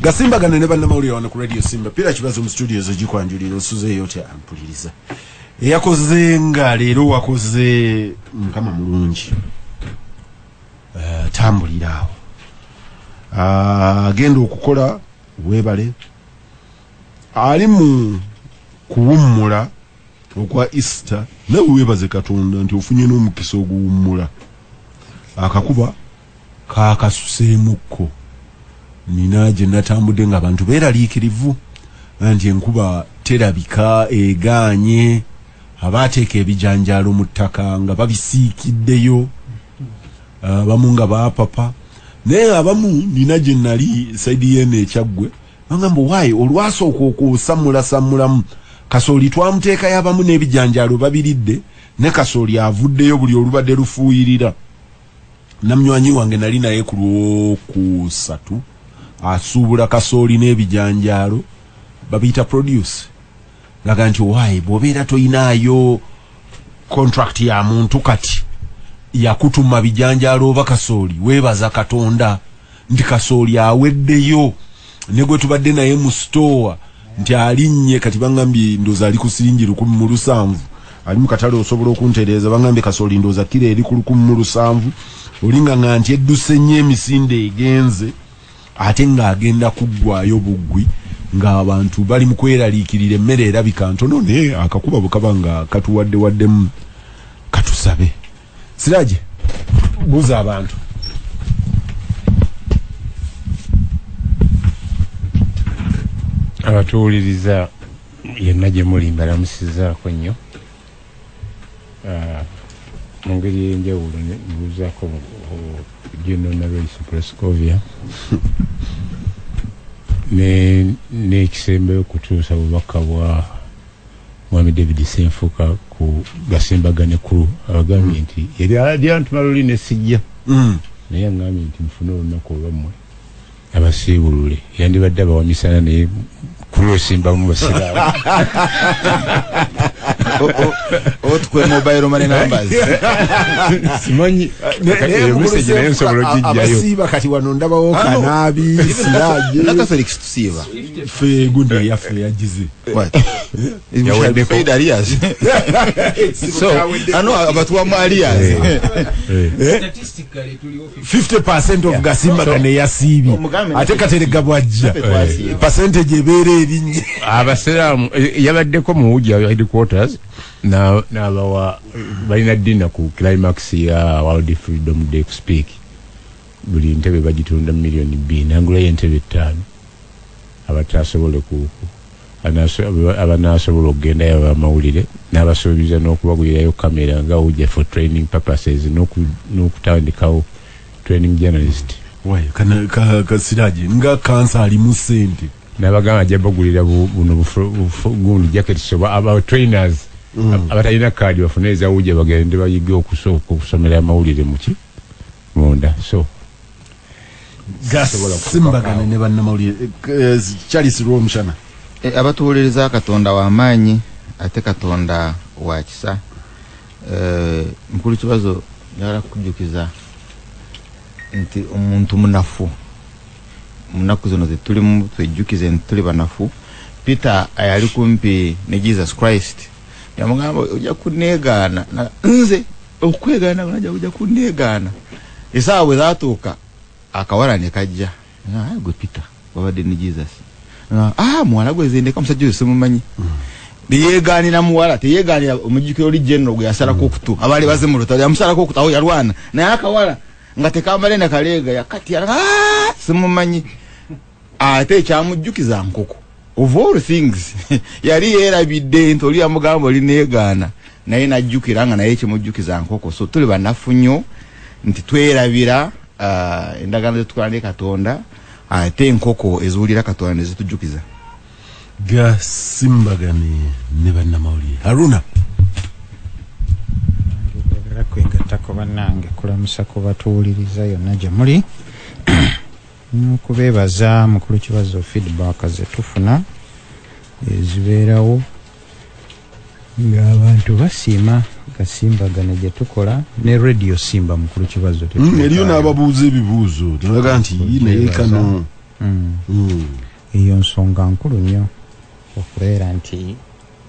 Gasimbagane Ne Bannamawulire wano ku Radio Simba pira kibazo mu studios egikwanjulira osuze yote ampuliriza eyakoze nga leero wakoze mukama mulungi tambulirawo agenda okukola webale ali mu kuwummula okwa Easter nawe webaze Katonda nti ofunye n'omukisa oguwummula akakuba kakasuseemukko nina gye natambudde nga abantu beeraliikirivu nti enkuba terabika egaanye abaateeka ebijanjaalo mu ttaka nga babisiikiddeyo abamu nga baapapa naye abamu nina gye nali saidi yene ekyaggwe bangamba waayi olwasooka okusamulasamulamu kasooli twamuteeka yabamu n'ebijanjaalo babiridde ne kasooli avuddeyo buli olubadde lufuuyirira namnywanyi wange nali naye ku Lwokusatu asuubula kasooli n'ebijanjaalo babiyita produce laga nti waayi bw'obeera toyinaayo contract ya muntu kati yakutuma bijanjaalo oba kasooli weebaza Katonda nti kasooli aweddeyo ne gwe tubadde naye mu store nti alinnye kati bangambye ndoza ali ku siringi 107 ali mu katale osobola okuntereeza bangambye kasooli ndoza kile eri ku 107 olinga nga nti edduse nnyo emisinde egenze ate nga agenda kuggwayo buggwi nga abantu bali mu kweraliikirira emmere erabika ntono naye akakuba bukaba nga katuwaddewaddemu katusabe Siraje buuza abantu abatuwuliriza yenna gye muli mbalamusizaako nnyo mu ngeri ey'enjawulo mbuuzaako General Prescovia n'ekisembeyo okutuusa bubaka bwa Mwami David Senfuka ku Gasimbagane Crew abagambye nti yali antuma luli ne sijja naye agambye nti mufune olunaku olwammwe abasiibulule yandibadde abawamisana naye kulosimbamu basiraamu otukwe mobile money numbers simanyi message naye nsobola ogijjayo abasiiba kati wano ndabawo Kanaabi Siraje naka Felix tusiiba fe gunda yafe yagize yaweddeko paid arrears so ano abatuwa mu arrears statistically tuli 50% of Gasimbagane yasiibi ate katerega bwajja percentage ebeere erinye abasiraamu yabaddeko mu Ujja headquarters n'abawa balina dina ku climax ya World Freedom Day speak buli ntebe bagitunda million 2 nangula y'entebe 5 abatasobola abanasobola okugenda y'abamawulire n'abasuubiza n'okubagulirayo kamera nga Ujja for training purposes n'okutandikawo training journalist wayi Siraje nga kansa ali mu ssente n'abagamba ajja bagulira buno gundi jackets so aba trainers abatalina kaadi bafune eza Ujja bagende bayige okusomera amawulire muki munda so Gasimbagane Ne Bannamawulire Charles Romshana abatuwuliriza Katonda w'amaanyi ate Katonda wa kisa mukulu kibazo yala kujjukiza nti omuntu munafu munaku zino zetulimu twejjukize nti tuli banafu Peter ayali kumpi ne Jesus Christ yamugamba ojja kuneegaana nze okwegaana ojja kuneegaana esaawe zaatuuka akawala ne kajja gwe Peter wabadde ne Jesus muwala gwe zendeka omusajja oyo simumanyi yeegaanira muwala teyeegaanira omujjukiro oli general gwe yasalako okutu abaali baze mu lutalo yamusalako okutu awo yalwana naye akawala nga tekambale na kaleega yakati simumanyi ate ekyamujjukiza nkoko of all things yali yeerabidde nti oli yamugamba oli neegaana naye najjukira nga naye ekimujjukiza nkoko so tuli banafu nnyo nti twerabira endagaano zetukola ne Katonda ate enkoko eziwulira Katonda ne zitujjukiza Gasimbagane Ne Bannamawulire Haruna kwengatako bannange kulamusa ku batuwuliriza yonna gye muli n'okubeebaza mukulu kibazo feedback zetufuna ezibeerawo ng'abantu basiima Gasimbagane gye tukola ne Radio Simba mukulu kibazo eriyo n'ababuuza ebibuuzo tulaga nti naye kano Eyo nsonga nkulu nnyo okubeera nti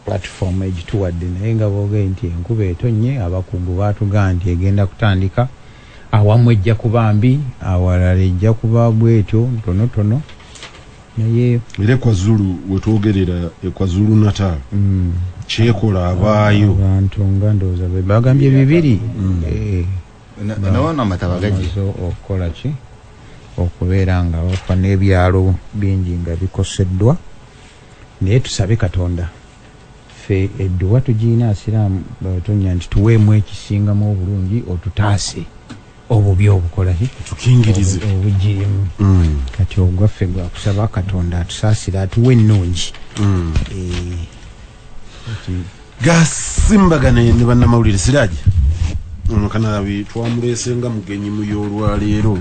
platform egituwadde naye nga booge nti enkuba etonnye abakugu baatugaa nti egenda kutandika awamu ejja kuba mbi awalala ejja kuba bwetyo ntonotono naye era ekwazulu wetwogerera ekwazulu Natal kyekola abaayo abantu nga ndowooza bagambye bibiri nawana amataba gaji okukola ki okubeera nga bafa n'ebyalo bingi nga bikoseddwa naye tusabe Katonda ffe edduwa tugiina asiraamu batonya nti tuweemu ekisingamu obulungi otutaase obubi obukola ki tukingirize obugirimu kati ogwaffe gwakusaba Katonda atusaasira atuwe ennungi Gasimbagane ne Bannamawulire Siraji ono kanabi twamulese nga mugenyi mu y'olwaleero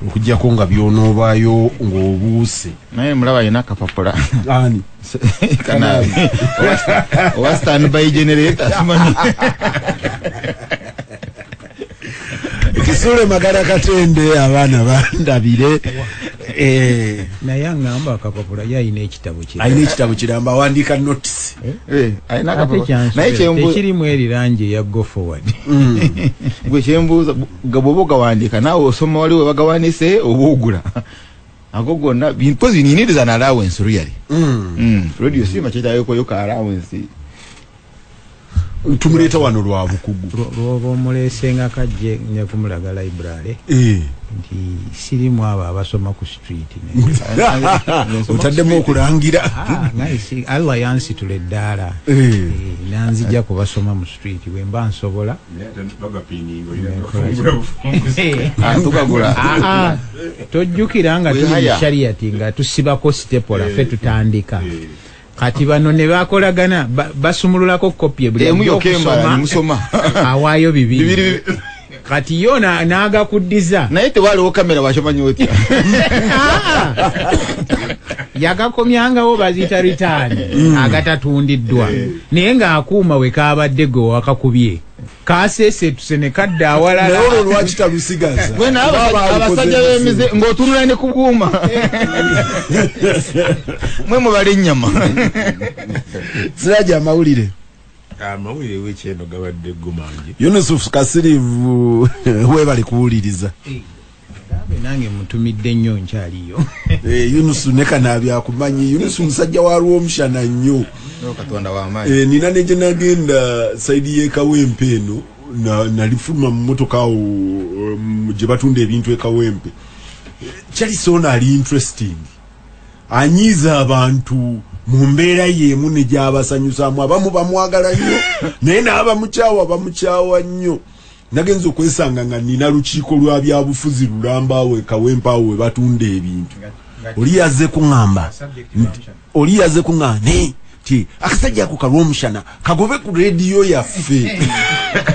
okujjako nga byonoobaayo ng'obuuse naye mulaba yina akapapula ani kanabi owa standby generator simanyi Kisule Magala Katende abaana bandabire naye aŋŋamba akapapula yalina ekitabo kye alina ekitabo kiramba awandiika notice alina akapapula naye tekirimu erirangi eya go forward gwe kyembuuza bw'oba ogawandiika naawe osoma wali we bagawanise oba ogula ago gonna because you need an allowance really radio sima kyetaayokoyo ka allowance tumuleeta wano lwa bukugu lwoba omuleese nga kajje nja kumulaga library nti sirimu abo abasoma ku street otaddemu okulangira Allah yansitula eddaala nanzija kubasoma mu street bwe mba nsobola tojjukira nga tuli mu shariati nga tusibako sitepola ffe tutandika kati bano ne bakolagana basumululako kopi buli musoma awaayo bibiri kati yo n'agakuddiza naye tewaliwo kamera wakimanyi otya yagakomyangawo baziyita ritaani agatatundiddwa naye ng'akuuma we kaabadde gwe wakakubye kaseesetuse ne kadda awalala naye olwo lwaki talusigaza abasajja b'emize ng'otunula ne ku bwuma mwe mubala ennyama Siraji amawulire amawulire w'ekyendo gabadde gumanji Yunusufu Kasirivu webali kuwuliriza nange mutumidde nnyo nkyaliyo Yunusu ne kanaabi akumanyi Yunusu musajja wa Rwomushana nnyo Katonda w'amaanyi nina ne gye nagenda saidi y'ekawempe eno nalifuluma mu mmotoka awo gye batunda ebintu ekawempe kyali soona ali interesting anyiiza abantu mu mbeera y'emu ne gy'abasanyusaamu abamu bamwagala nnyo naye n'abamukyawa nnyo nagenza okwesanga nga nina lukiiko lwa byabufuzi lulamba awo ekawempe awo we batunda ebintu oli yazze kuŋŋamba ti akasajja ako kalw'omushana kagobe ku rediyo yaffe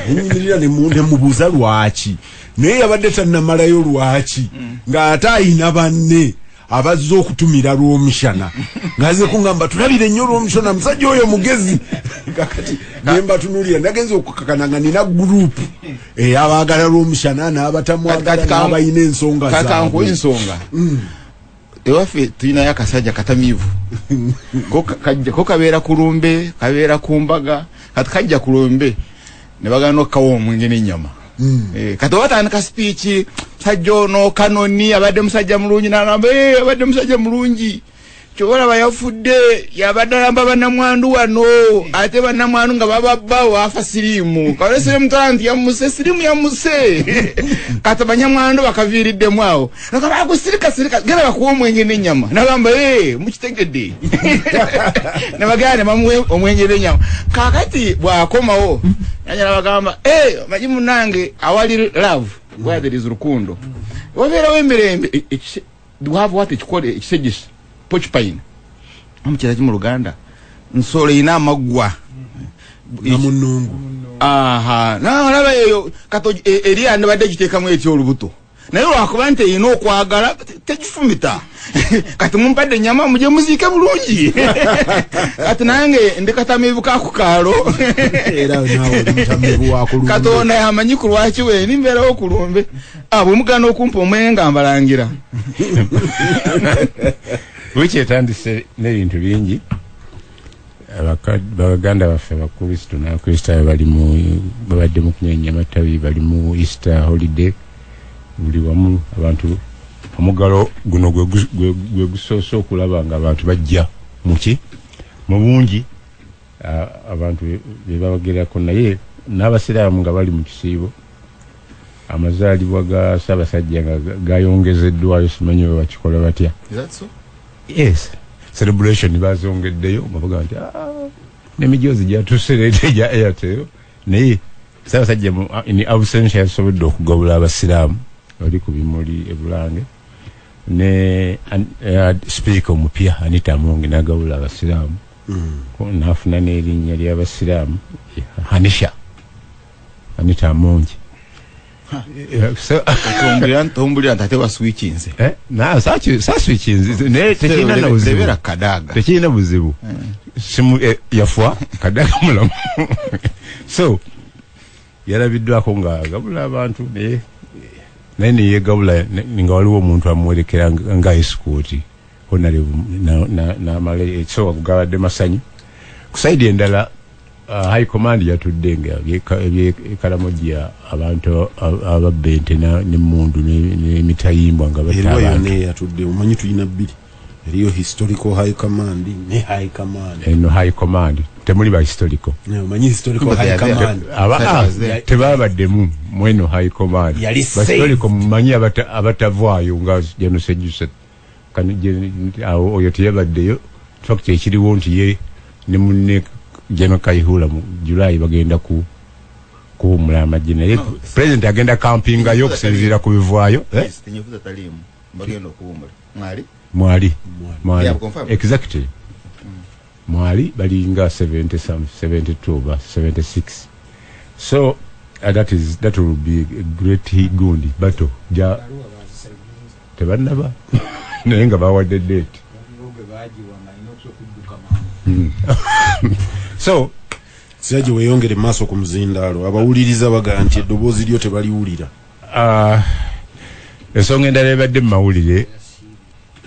enyimirira ne mubuuza lwaki naye yabadde tannamalayo lwaki ng'ate ayina banne abazze okutumira Lwomushana ng'azze kuŋŋamba tulabire nnyo Lwomushana musajja oyo mugezi kakati nemba tunulira nagenza okukakana nga nina gurupu abaagala Lwomushana n'abatamwagala n'abayina ensonga kakanku ensonga ewaffe tulinayo akasajja katamiivu ko kabeera ku lumbe kabeera ku mbaga kati kajja ku lumbe ne bagana okkawa omwenge n'ennyama kati watandika speech sajja ono kanoni abadde musajja mulungi n'agamba abadde musajja mulungi kyobalaba yafudde yabadde alamba bannamwandu wano ate bannamwandu nga bababba waafa siriimu kale siriimu tala nti yammuse siriimu yammuse kati banyamwandu bakaviiriddemu awo nagamba agusirika genda bakuwa omwenge n'ennyama nagamba mukitegedde ne bagenda ne bamuwa omwenge n'ennyama kakati bw'akomawo yanyala bagamba manyi munnange awali love where there is rukundo wabeerawo emirembe wava wati ekikole ekisegesi porcupine amukira ki mu Luganda nsolo ina amagwa namunungu nalaba eyo kato eri andibadde giteekamu etyo olubuto naye lwakuba nti erina okwagala tegifumita kati mumpadde ennyama mugye muziike bulungi kati nange ndi katamiivu kaku kaalo era nawe mutamiivu wakulumbe Katonda yamanyi ku lwaki we nimbeerawo ku lumbe bwe mugana okumpa omwenga mbalangira wikyetandise n'ebintu bingi baganda baffe abakristo n'abakristaayo babadde mu kunyenya amatabi bali mu Easter holiday buli wamu abantu omugalo guno gwe gusoose okulaba nga abantu bajja mu bungi abantu be babagerako naye n'abasiraamu nga bali mu kisiibo amazaalibwa ga Ssaabasajja nga gayongezeddwayo simanyi bwe bakikola batya. Yes, celebration bazongeddeyo nga baga nti n'emijoozi gyatuuseredde gya Airtel naye Ssaabasajja in absentia yasobodde okugabula abasiraamu bali ku bimuli e Bulange ne speaker omupya Anita Amongi n'agabula abasiraamu n'afuna n'erinnya ly'abasiraamu Hanisha Anita Amongi tombulira ntate wa switchinze na sa switchinze ne tekina na buzibu ndebera kadaga tekina buzibu simu yafwa kadaga mulamu so yalabiddwako nga gabula abantu ne yegabula nga waliwo omuntu amwerekera nga escort honale na male so gabadde masanyu kusaidi endala high command yatudde nga ekalamoja abantu ababente n'emmundu n'emitayimbwa nga bataba ne yatudde umanyi tuyina bbiri eriyo historical high command ne high command no high command temuli ba historical ne umanyi historical high command tebabaddemu mweno high command ba historical mumanyi abatavaayo nga General Sejjusa oyo teyabaddeyo fact ekiriwo nti ye ne munne General Kayihura mu July bagenda kuwumula amagye naye president agenda campinga y'okusinziira ku bivaayo tenyefuza talimu bagenda okuwumula mwali exactly mwali balinga 70 some 72 over 76 so that will be a great gundi battle ja tebannaba naye nga bawadde date so siyaje weyongere maaso ku muzindalo abawuliriza baga nti eddoboozi lyo tebaliwulira ensonga endala ebadde mu mawulire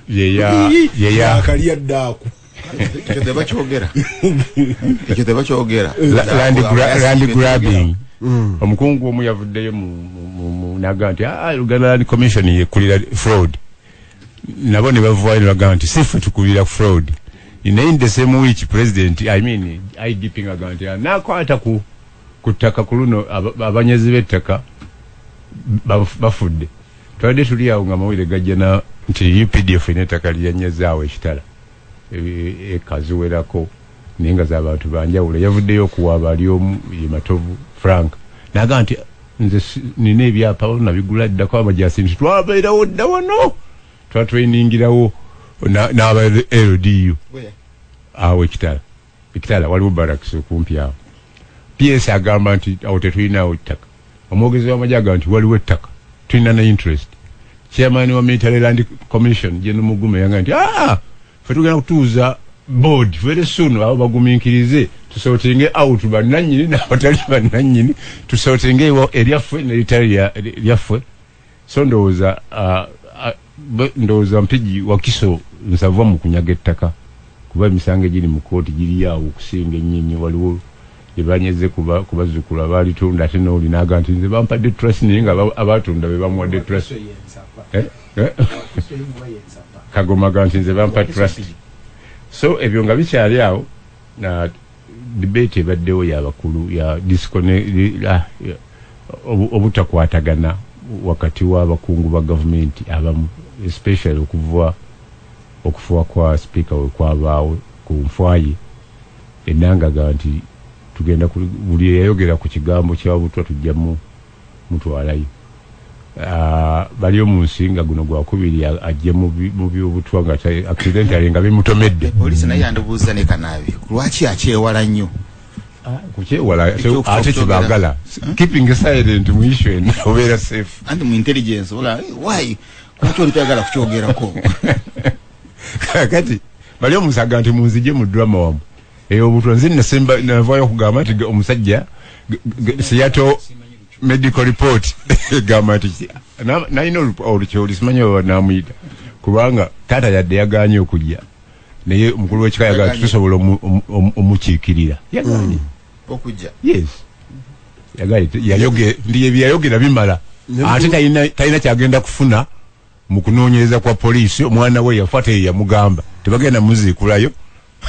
yeya akaliya ddaaku ekyo tebakyogera land grabbing omukungu omu yavuddeyo naga nti Uganda Land Commission yekulira fraud nabo ne bavaayo ne baga nti sife tukubira fraud in the same week president IDP aganti nakwata ku ttaka ku luno abanyezi b'ettaka bafudde twade tuli awo nga mawulire gajja na nti UPDF n'ettaka lyanyezaawo ekitala ekaziwerako naye nga z'abantu banjawulo yavuddeyo okuwaaba ali omu ye Matovu Frank naga nti nze nina ebyapa nabigula ddako amajasi nti twabeerawo dda wano twatweningirawo n'aba LDU awo ekitala waliwo baraks okumpi awo PS agamba nti awo tetulinawo ettaka omwogezi w'amagye agamba nti waliwo ettaka tulina ne interest chairman wa Military Land Commission General Mugume yanga nti fe tugenda kutuuza board very soon abo bagumiikirize tusotinge out bannannyini n'abatali bannannyini tusotinge ewo eryaffe n'eritali lyaffe so ndowooza mpigi wakiso nsava mu kunyaga ettaka kuba emisango egiri mu kooti giri awo okusinga ennyinyi waliwo ebanyeze kubazukula balitunda ate n'oli naga nti nze bampadde trust naye nga abatunda be bamuwadde trust kagomaga nti nze bampa trust so ebyo nga bikyali awo na debate ebaddewo y'abakulu ya obutakwatagana wakati w'abakungu ba gavumenti abamu especially okufuwa kwa speaker wekwabaawo ku nfwaye Enanga ga nti tugenda buli yayogera ku kigambo kyabutwa tujjamu mutwalayo Baryomunsi nga guno gwakubiri ajje mu byobutwa nga accidentally nga bimutomedde polisi naye yandubuuza ne Kanabi lwaki akyewala nnyo kukyewala ate kibagala keeping silent mu issue and obeera safe and mu intelligence why kwaki oli tayagala kukyogerako kati Baryomunsi aga nti munzije mu drama wamu eyo obutwa nzi navaayo okugamba nti omusajja siyato medical report gamba nti naino olukyoli simanyi oba namuyita kubanga taata yadde yaganye okujja naye omukulu w'ekika yagala tusobola omukiikirira yaganye okujja yes yayogera bimala ate talina kyagenda kufuna mu kunoonyereza kwa poliisi omwana we yafa te yamugamba tebagenda muziikulayo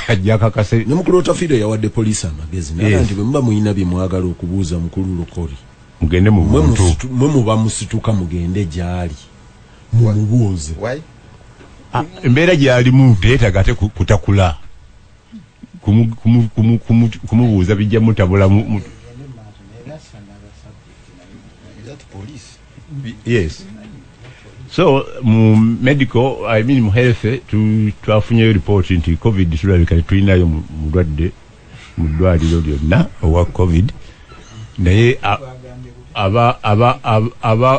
ajja kakase ne mukulu otafiire yawadde poliisi amagezi naye nti bwe muba muyina bye mwagala okubuuza mukulu Lukoli mugende mu buntu mwe muba musituka mugende gy'ali mumubuuze embeera gy'alimu teyeetaga ate kutakula kumubuuza bijja mutabula yes so mu medical mu health twafunyeyo report nti covid tulabika tulinayo mulwadde mu ddwaliro lyonna owa covid naye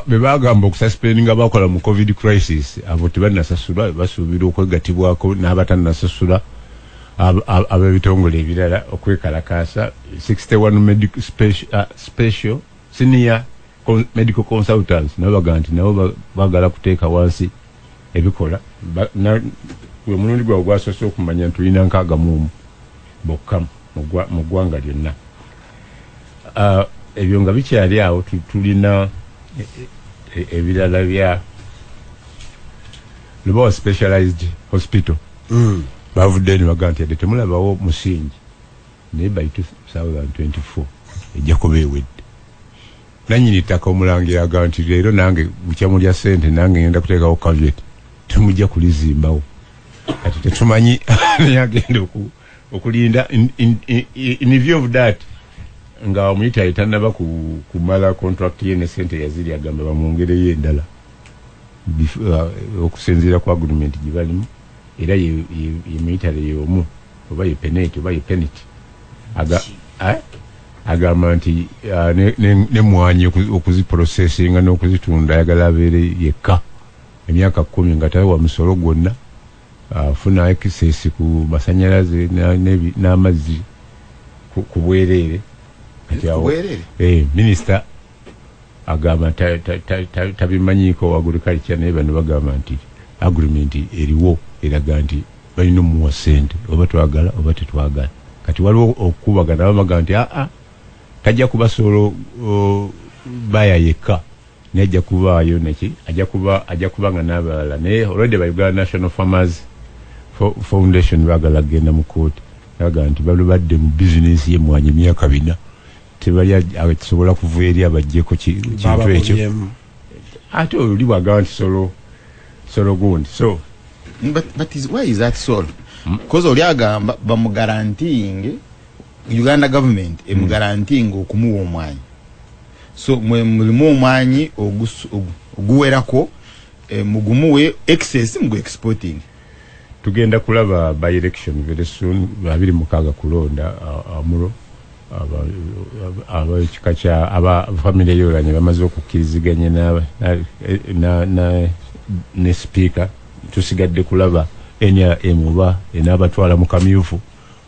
be bagamba okususpendinga bakola mu covid crisis abo tebanasasula basuubira okwegatibwako n'abatanasasula ab'ebitongole ebirala okwekalakaasa 61 medical special senior medical consultants nabo baga nti nabo bagala kuteeka wansi ebikola we mulundi gwawe gwasoose okumanya nti tulina 61 bokka mu ggwanga lyonna ebyo nga bikyali awo tulina ebirala bya lubawa specialized hospital bavudde ne baga nti temulabawo musingi naye by 2024 ejja kuba ewedde nanyini ttaka omulangira aga nti leero nange bukyamulya ssente nange ngenda kuteekawo caveat temujja kulizimbawo kati tetumanyi nayagenda okulinda in view of that nga omuyita yetanaba kumala contract ye ne ssente yaziri agamba bamwongereyo endala okusinziira ku agreement gye balimu era ye muyitale y'omu oba ye penalty oba ye penalty agamba nti nemwanyi okuziprocessinga n'okuzitunda ayagala abeere yekka emyaka 10 nga tawe wa musolo gwonna afuna access ku masanyalaze n'amazzi ku bwereere kati awo minisita agamba tabimanyiiko wa agriculture naye bano bagamba nti agreement eriwo eraga nti balina omuwa ssente oba twagala oba tetwagala kati waliwo okubagana bamaga nti tajja kubasobola baya yekka naye ajja kubaayo neki ajja kuba nga n'abalala naye already by Uganda National Farmers Foundation bagala genda mu kooti baga nti balubadde mu bizinesi y'emwanyi emyaka 4 tebali akisobola kuva eri abajjeko kintu ekyo ate oli bwaga nti solo gundi so but why is that so because oli agamba bamugarantinge Uganda government emugarantinga okumuwa omwanyi so mulimu omwanyi oguwerako mugumuwe excess mugu exporting tugenda kulaba by election very soon 26 kulonda amulo abakika kya aba family yoranye bamaze okukkiriziganya ne speaker tusigadde kulaba NRM oba enabatwala mu kamyufu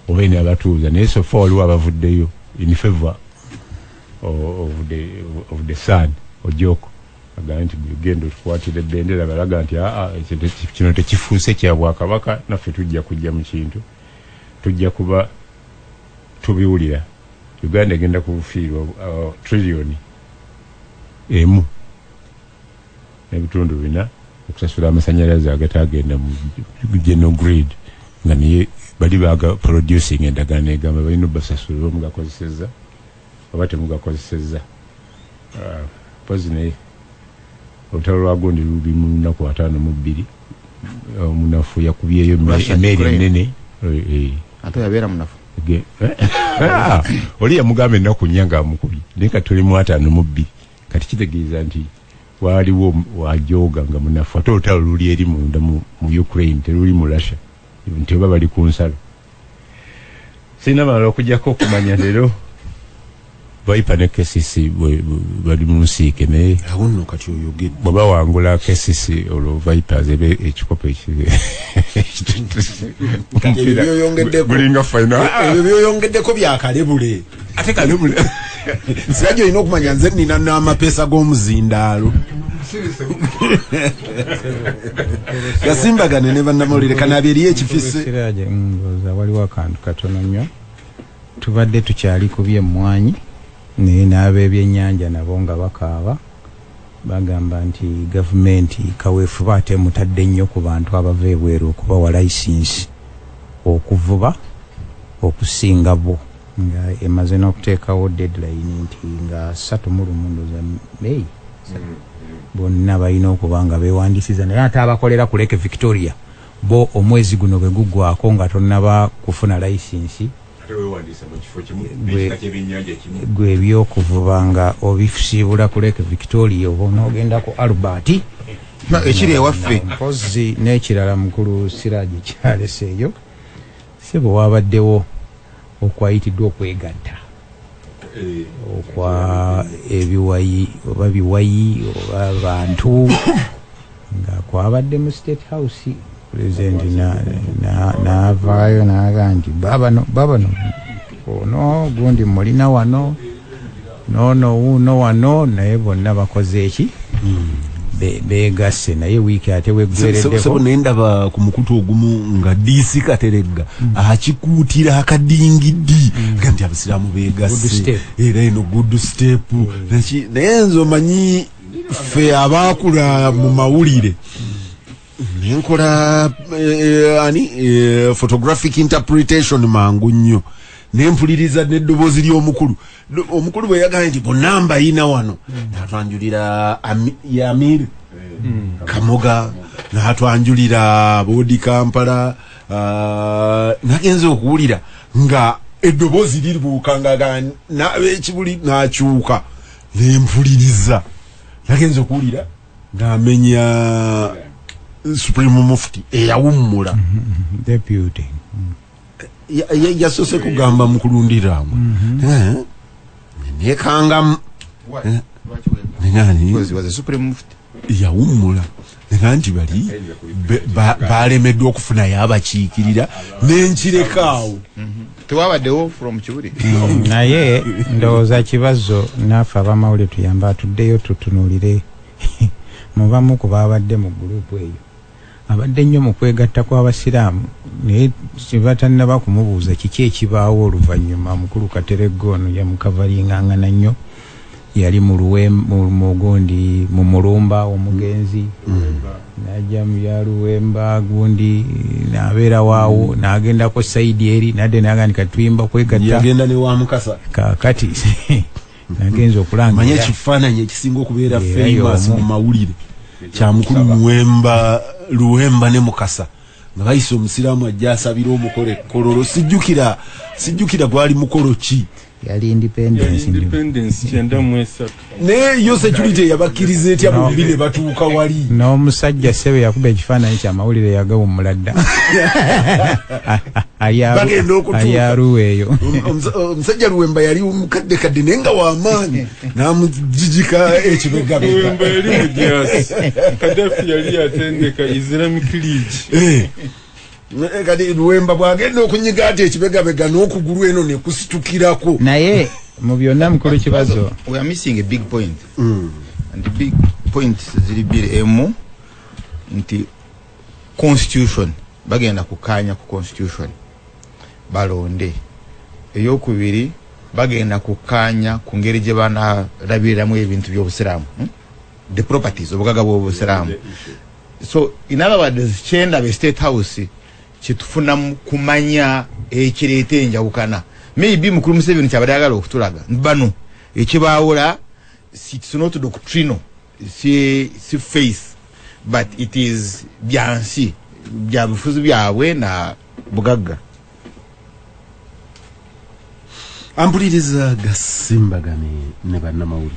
oba enabatuuza naye so far waliwo abavuddeyo in favor of the son Ojoko agamba nti genda tukwatira ebbendera balaga nti kino tekifuuse kya Bwakabaka naffe tujja kujja mu kintu tujja kuba tubiwulira Uganda egenda kufiirwa trillion emu n'ebitundu 4 okusasula amasanyalaze agatagenda mu general grid nga niye bali baga producing endagano egamba balina basasula omugakozeseza oba temugakozeseza pozine olutalo lwa gundi luli mu nnaku 52 omunafu yakubyeyo emmere ennene ate yabeera munafu oli yamugambe ennaku 4 nga amukubye naye kati tuli mu 52 kati kitegeeza nti waliwo wajoga nga munafu ate olutalo luli eri munda mu Ukraine teruli mu Russia nti oba bali ku nsalo sina mala okujjako okumanya leero Viper ne KCC bali mu nsiike naye awo nno kati oyogedde bw'oba wangula KCC olwo Vipers ebe ekikopo ebyo byoyongeddeko byakalebule ate kalebule sirajja olina okumanya nze nina n'amapeesa g'omuzindaalo Gasimbagane ne bannamawulire kana abiri ekifise siraje ngoza waliwo akantu katono nnyo tubadde tukyali kubye mmwanyi naye n'ab'ebyennyanja nabo nga bakaaba bagamba nti gavumenti kaweefuba ate mutadde nnyo ku bantu abava ebweru okubawa layisinsi okuvuba okusinga bo nga emaze n'okuteekawo deadline nti nga 31 za May bonna balina okuba nga beewandisiza naye ate abakolera ku Lake Victoria bo omwezi guno bwe guggwako nga tonnaba kufuna layisinsi gwe ebyokuvuba nga obisiibula ku Lake Victoria oba onoogenda ku Albert ekiri ewaffe mpozi n'ekirala mukulu Siraji kyaleseeyo si bwe wabaddewo okwayitiddwa okwegatta okwa ebiwayi oba biwayi oba bantu nga kwabadde mu State House President n'avaayo n'aga nti babano ono gundi mulina wano nono wuno wano naye bonna bakoze eki begasse naye wiiki ate weggwereddeko nendaba ku mukutu ogumu nga DC Kateregga akikuutira akadingiddi nti abasiraamu begasse era eno good step naye nze omanyi ffe abaakula mu mawulire nenkola photographic interpretation mangu nnyo nempuliriza n'eddoboozi ly'omukulu omukulu bwe yagambye nti bonna mbayina wano n'atwanjulira Yamir Kamoga n'atwanjulira Bodi Kampala nagenze okuwulira nga eddoboozi liribuuka nga n'ab'ekibuli n'akyuka nempuliriza nagenze okuwulira ng'amenya Supreme Mufti eyawummula deputy yasose kugamba mu kulundiramu nekangamu yawummula nganti bali balemeddwa okufunayo abakiikirira n'enkirekaawo tewabaddewo from Kibuli naye ndowooza kibazo naffe abamawulire tuyamba atuddeyo tutunuulire mubamu ku baabadde mu gurupu eyo abadde nnyo mu kwegatta kw'abasiraamu naye kibatannaba kumubuuza kiki ekibaawo oluvannyuma mukulu Kateregga ono yamukavaringangana nnyo yali mu gundi mu mulumba omugenzi najja mu ya Luwemba gundi n'abeera waawo n'agendako sayidi eri nadde n'agandika tuyimba kwegatta yagenda ne wa Mukasa kakati nagenza okulangira manye ekifaananyi ekisinga okubeera famous mu mawulire kya mukulu Luwemba ne Mukasa nga bayise omusiraamu ajja asabira omukolo ekkololo sijjukira gwali mukolo ki yali independence kyenda mu esatu ne yo security yabakkiriza etya bombi ne batuuka wali n'omusajja ssebe yakuba ekifaananyi ky'amawulire yagawummula dda ayaruwa eyo omusajja Luwemba yali mukaddekadde naye nga w'amaanyi n'amujijika ekibegabega Luwemba yali mujasi Kadafi yali atendeka Islamic League kati Luwemba bwagenda okunyiga ati ekibegabega n'okugulu eno ne kusitukirako naye mu byonna mukulu kibazo we are missing a big point and the big point ziri bbiri emu nti constitution bagenda kukanya ku constitution balonde eyokubiri bagenda kukanya ku ngeri gye banalabiriramu ebintu by'obusiraamu the properties obugaga bw'obusiraamu so in other words kyenda be State House kitufuna kumanya ekireeta enjawukana maybe mukulu Museveni kyabadde ayagala okutulaga bano ekibaawula it's not doctrinal si faith but it is byansi bya bufuzi byabwe na bugagga ampuliriza Gasimbagane ne bannamawulire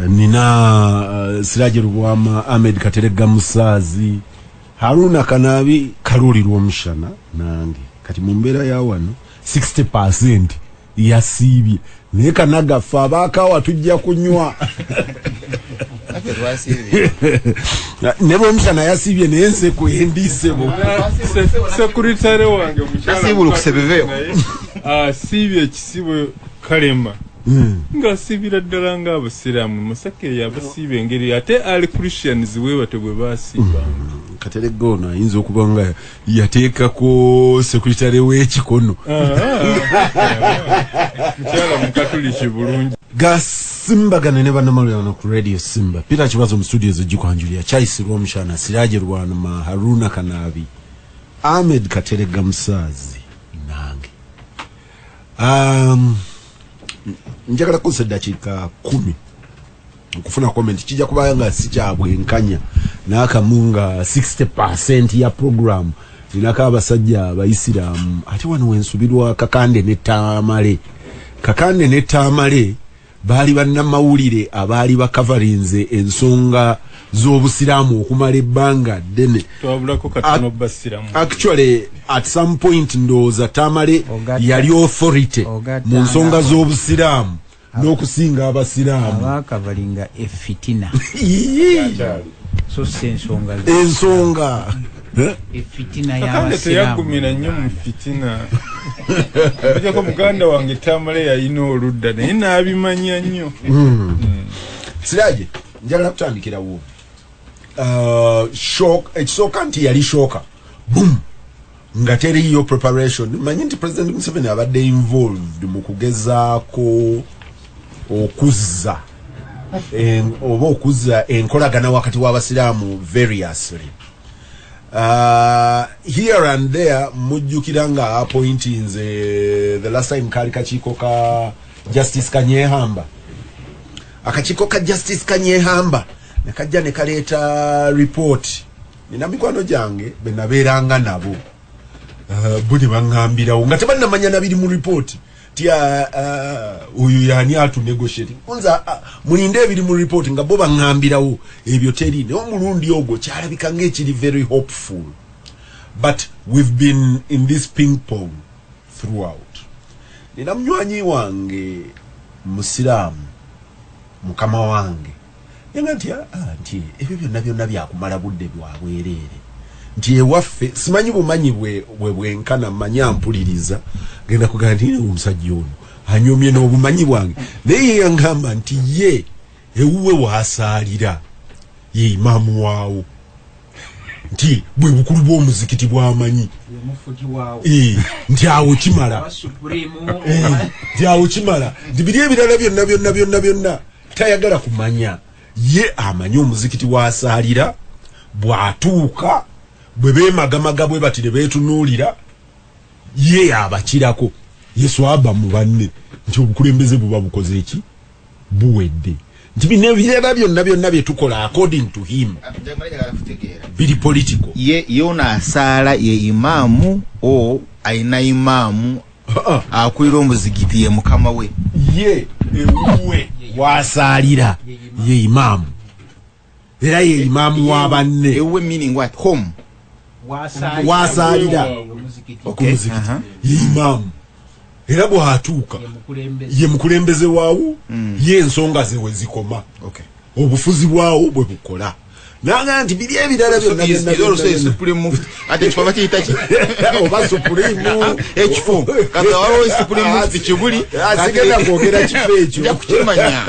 nina Siraje Rubwama Ahmed Kateregga Musaazi Haruna Kanabi kalulirwa omushana nange kati mu mbeera ya wano 60% yasiibye naye kanagafa abaakawa tujja kunywa ne bomushana yasiibye naye nse kwendise bo sekuritare wange mukyala asibulu kusebeveo asiibye ekisibo Kalema ngasibira ddala ng'abasiraamu musake yabasiiba engeri ate ali Christians we bate bwe basiiba Kateregona ayinza okuba nga yateekako sekretary w'ekikono mukyala mukatuliki bulungi. Gasimbagane ne Bannamawulire ku Radio Simba. Peter Kibazo mu studios ejikwanjulira Chaisi Rwamshana Siraje Rwanama Haruna Kanabi Ahmed Katerega Musazi nange. Njagala kusa dakika 10 okufuna comment kijja kuba nga sikyabwenkanya n'akamunga 60% ya program inaka abasajja abayisiraamu ate wano wensubirwa Kakande ne Tamale baali bannamawulire abaali bakavarinze ensonga z'obusiraamu okumala ebbanga ddene. Twabulako katono basiraamu. Actually at some point ndooza Tamale yali authority mu nsonga z'obusiraamu n'okusinga abasiraamu abakavalinga efitina so ensonga efitina Kakande teyagumira nnyo mu fitina bijako muganda wange Tamale yalina oludda naye n'abimanya nnyo. Siraje njagala kutandikirawo ekisooka nti yali shooka boom nga teriyo preparation. Manyi nti President Museveni abadde involved mu kugezaako okuzza enkolagana wakati w'abasiraamu variously. Here and there mujjukira nga appointings the last time kali kakiiko ka Justice Kanyehamba. Akakiiko ka Justice Kanyehamba nekajja ne kaleeta report. Nina mikwano gyange be nabeeranga nabo. Buli bangambirawo nga tebannamanya nabiri mu report. Uyu yani atu negotiating. Unza mulinde ebiri mu report nga bo bangambirawo ebyo teri ne omulundi ogwo kyalabika ng'ekiri very hopeful. But we've been in this ping pong throughout. Nina mnywanyi wange musiraamu mukama wange yanga nti ebyo byonna byakumala budde bwabwerere nti ewaffe simanyi bumanyi bwenkana manya mpuliriza genda kugamba nti omusajja ono anyomye n'obumanyi bwange naye yangamba nti ye ewuwe waasaalira ye imaamu waawo nti bwe bukulu bw'omuzikiti bw'amanyi nti awo kimala nti awo kimala nti biri ebirala byonna tayagala kumanya ye amanyi omuzikiti waasaalira bw'atuuka bwe beemagamaga bwe batire beetunuulira ye abakirako Yesu aba mu banne nti obukulembeze buba bukoze eki buwedde nti bino ebirala byonna bye tukola according to him biri political. Ye onaasaala ye imaamu o ayina imaamu akulira omuzikiti ye mukama we ye ewuwe wasaalira ye imaamu era ye imaamu wa banne ewuwe meaning what home wasaalira okumuzikiti ye imaamu era bw'atuuka ye mukulembeze waawo ye ensonga ze we zikoma obufuzi bwawo bwe bukola nanga nti biri ebirala byonna ate kifo bakiyita ki oba supreme ekifo kaza waliwo supreme mufti kibuli sigenda kwogera kifo ekyo nja kukimanya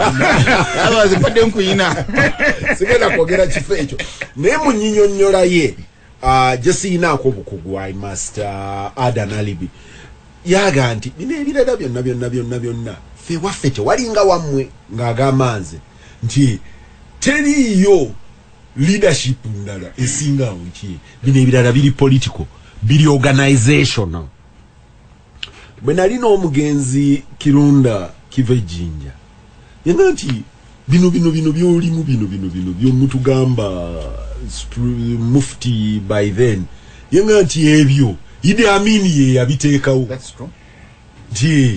abaze badde nkuyina sigenda kwogera kifo ekyo naye munyinyonnyola ye gye siinaako obukugu I must add an alibi yaga nti bino ebirala byonna ffe waffe tewalinga wammwe ng'agamba nze nti teriyo leadership ndala esinga nti bino ebirala biri political biri organizational. Bwe nali n'omugenzi Kirunda kiva ejjinja yanga nti bino byolimu bino byomutugamba mufti by then yanga nti ebyo Idi Amini ye yabiteekawo. That's true.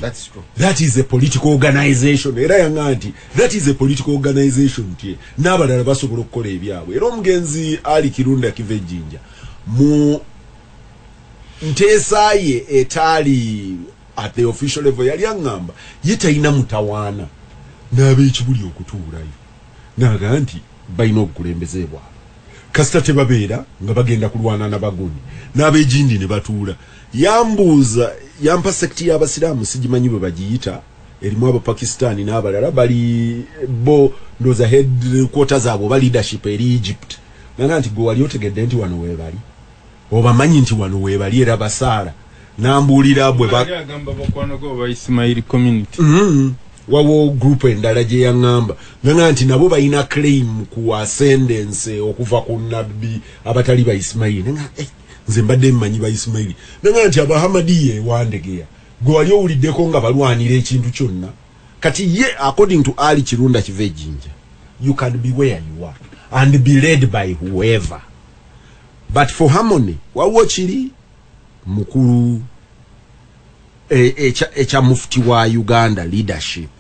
That's true. That is a political organization. Era yanga nti that is a political organization tie n'abalala basobola okukola ebyabwe. Era omugenzi ali Kirunda kiva ejjinja mu nteesa ye etaali at the official level yali angamba ye talina mutawaana n'ab'ekibuli okutuulayo naga nti balina okukulembeze bwabwe kasita tebabeera nga bagenda kulwana n'abaguni n'ab'ejindi ne batuula yambuuza yampa sekiti y'abasiraamu sigimanyi bwe bagiyita erimu Abapakistani n'abalala bali bo ndoza headquarters abo ba leadership eri Egypt nanga nti gwe wali otegedde nti wano weebali obamanyi nti wano weebali era basaala n'ambuulira bwe agamba bakwano go ba Ismail community wawo group endala gye yaŋŋamba nanga nti nabo balina claim ku ascendance okuva ku nabbi abatali ba Ismail nanga nze mbadde mmanyi ba Ismail nanga nti Abahamadiye wandegeya gwe wali owuliddeko nga balwanira ekintu kyonna kati ye according to Ali Kirunda kive jinja you can be where you are and be led by whoever but for harmony wawo kiri mukulu echa mufti wa Uganda leadership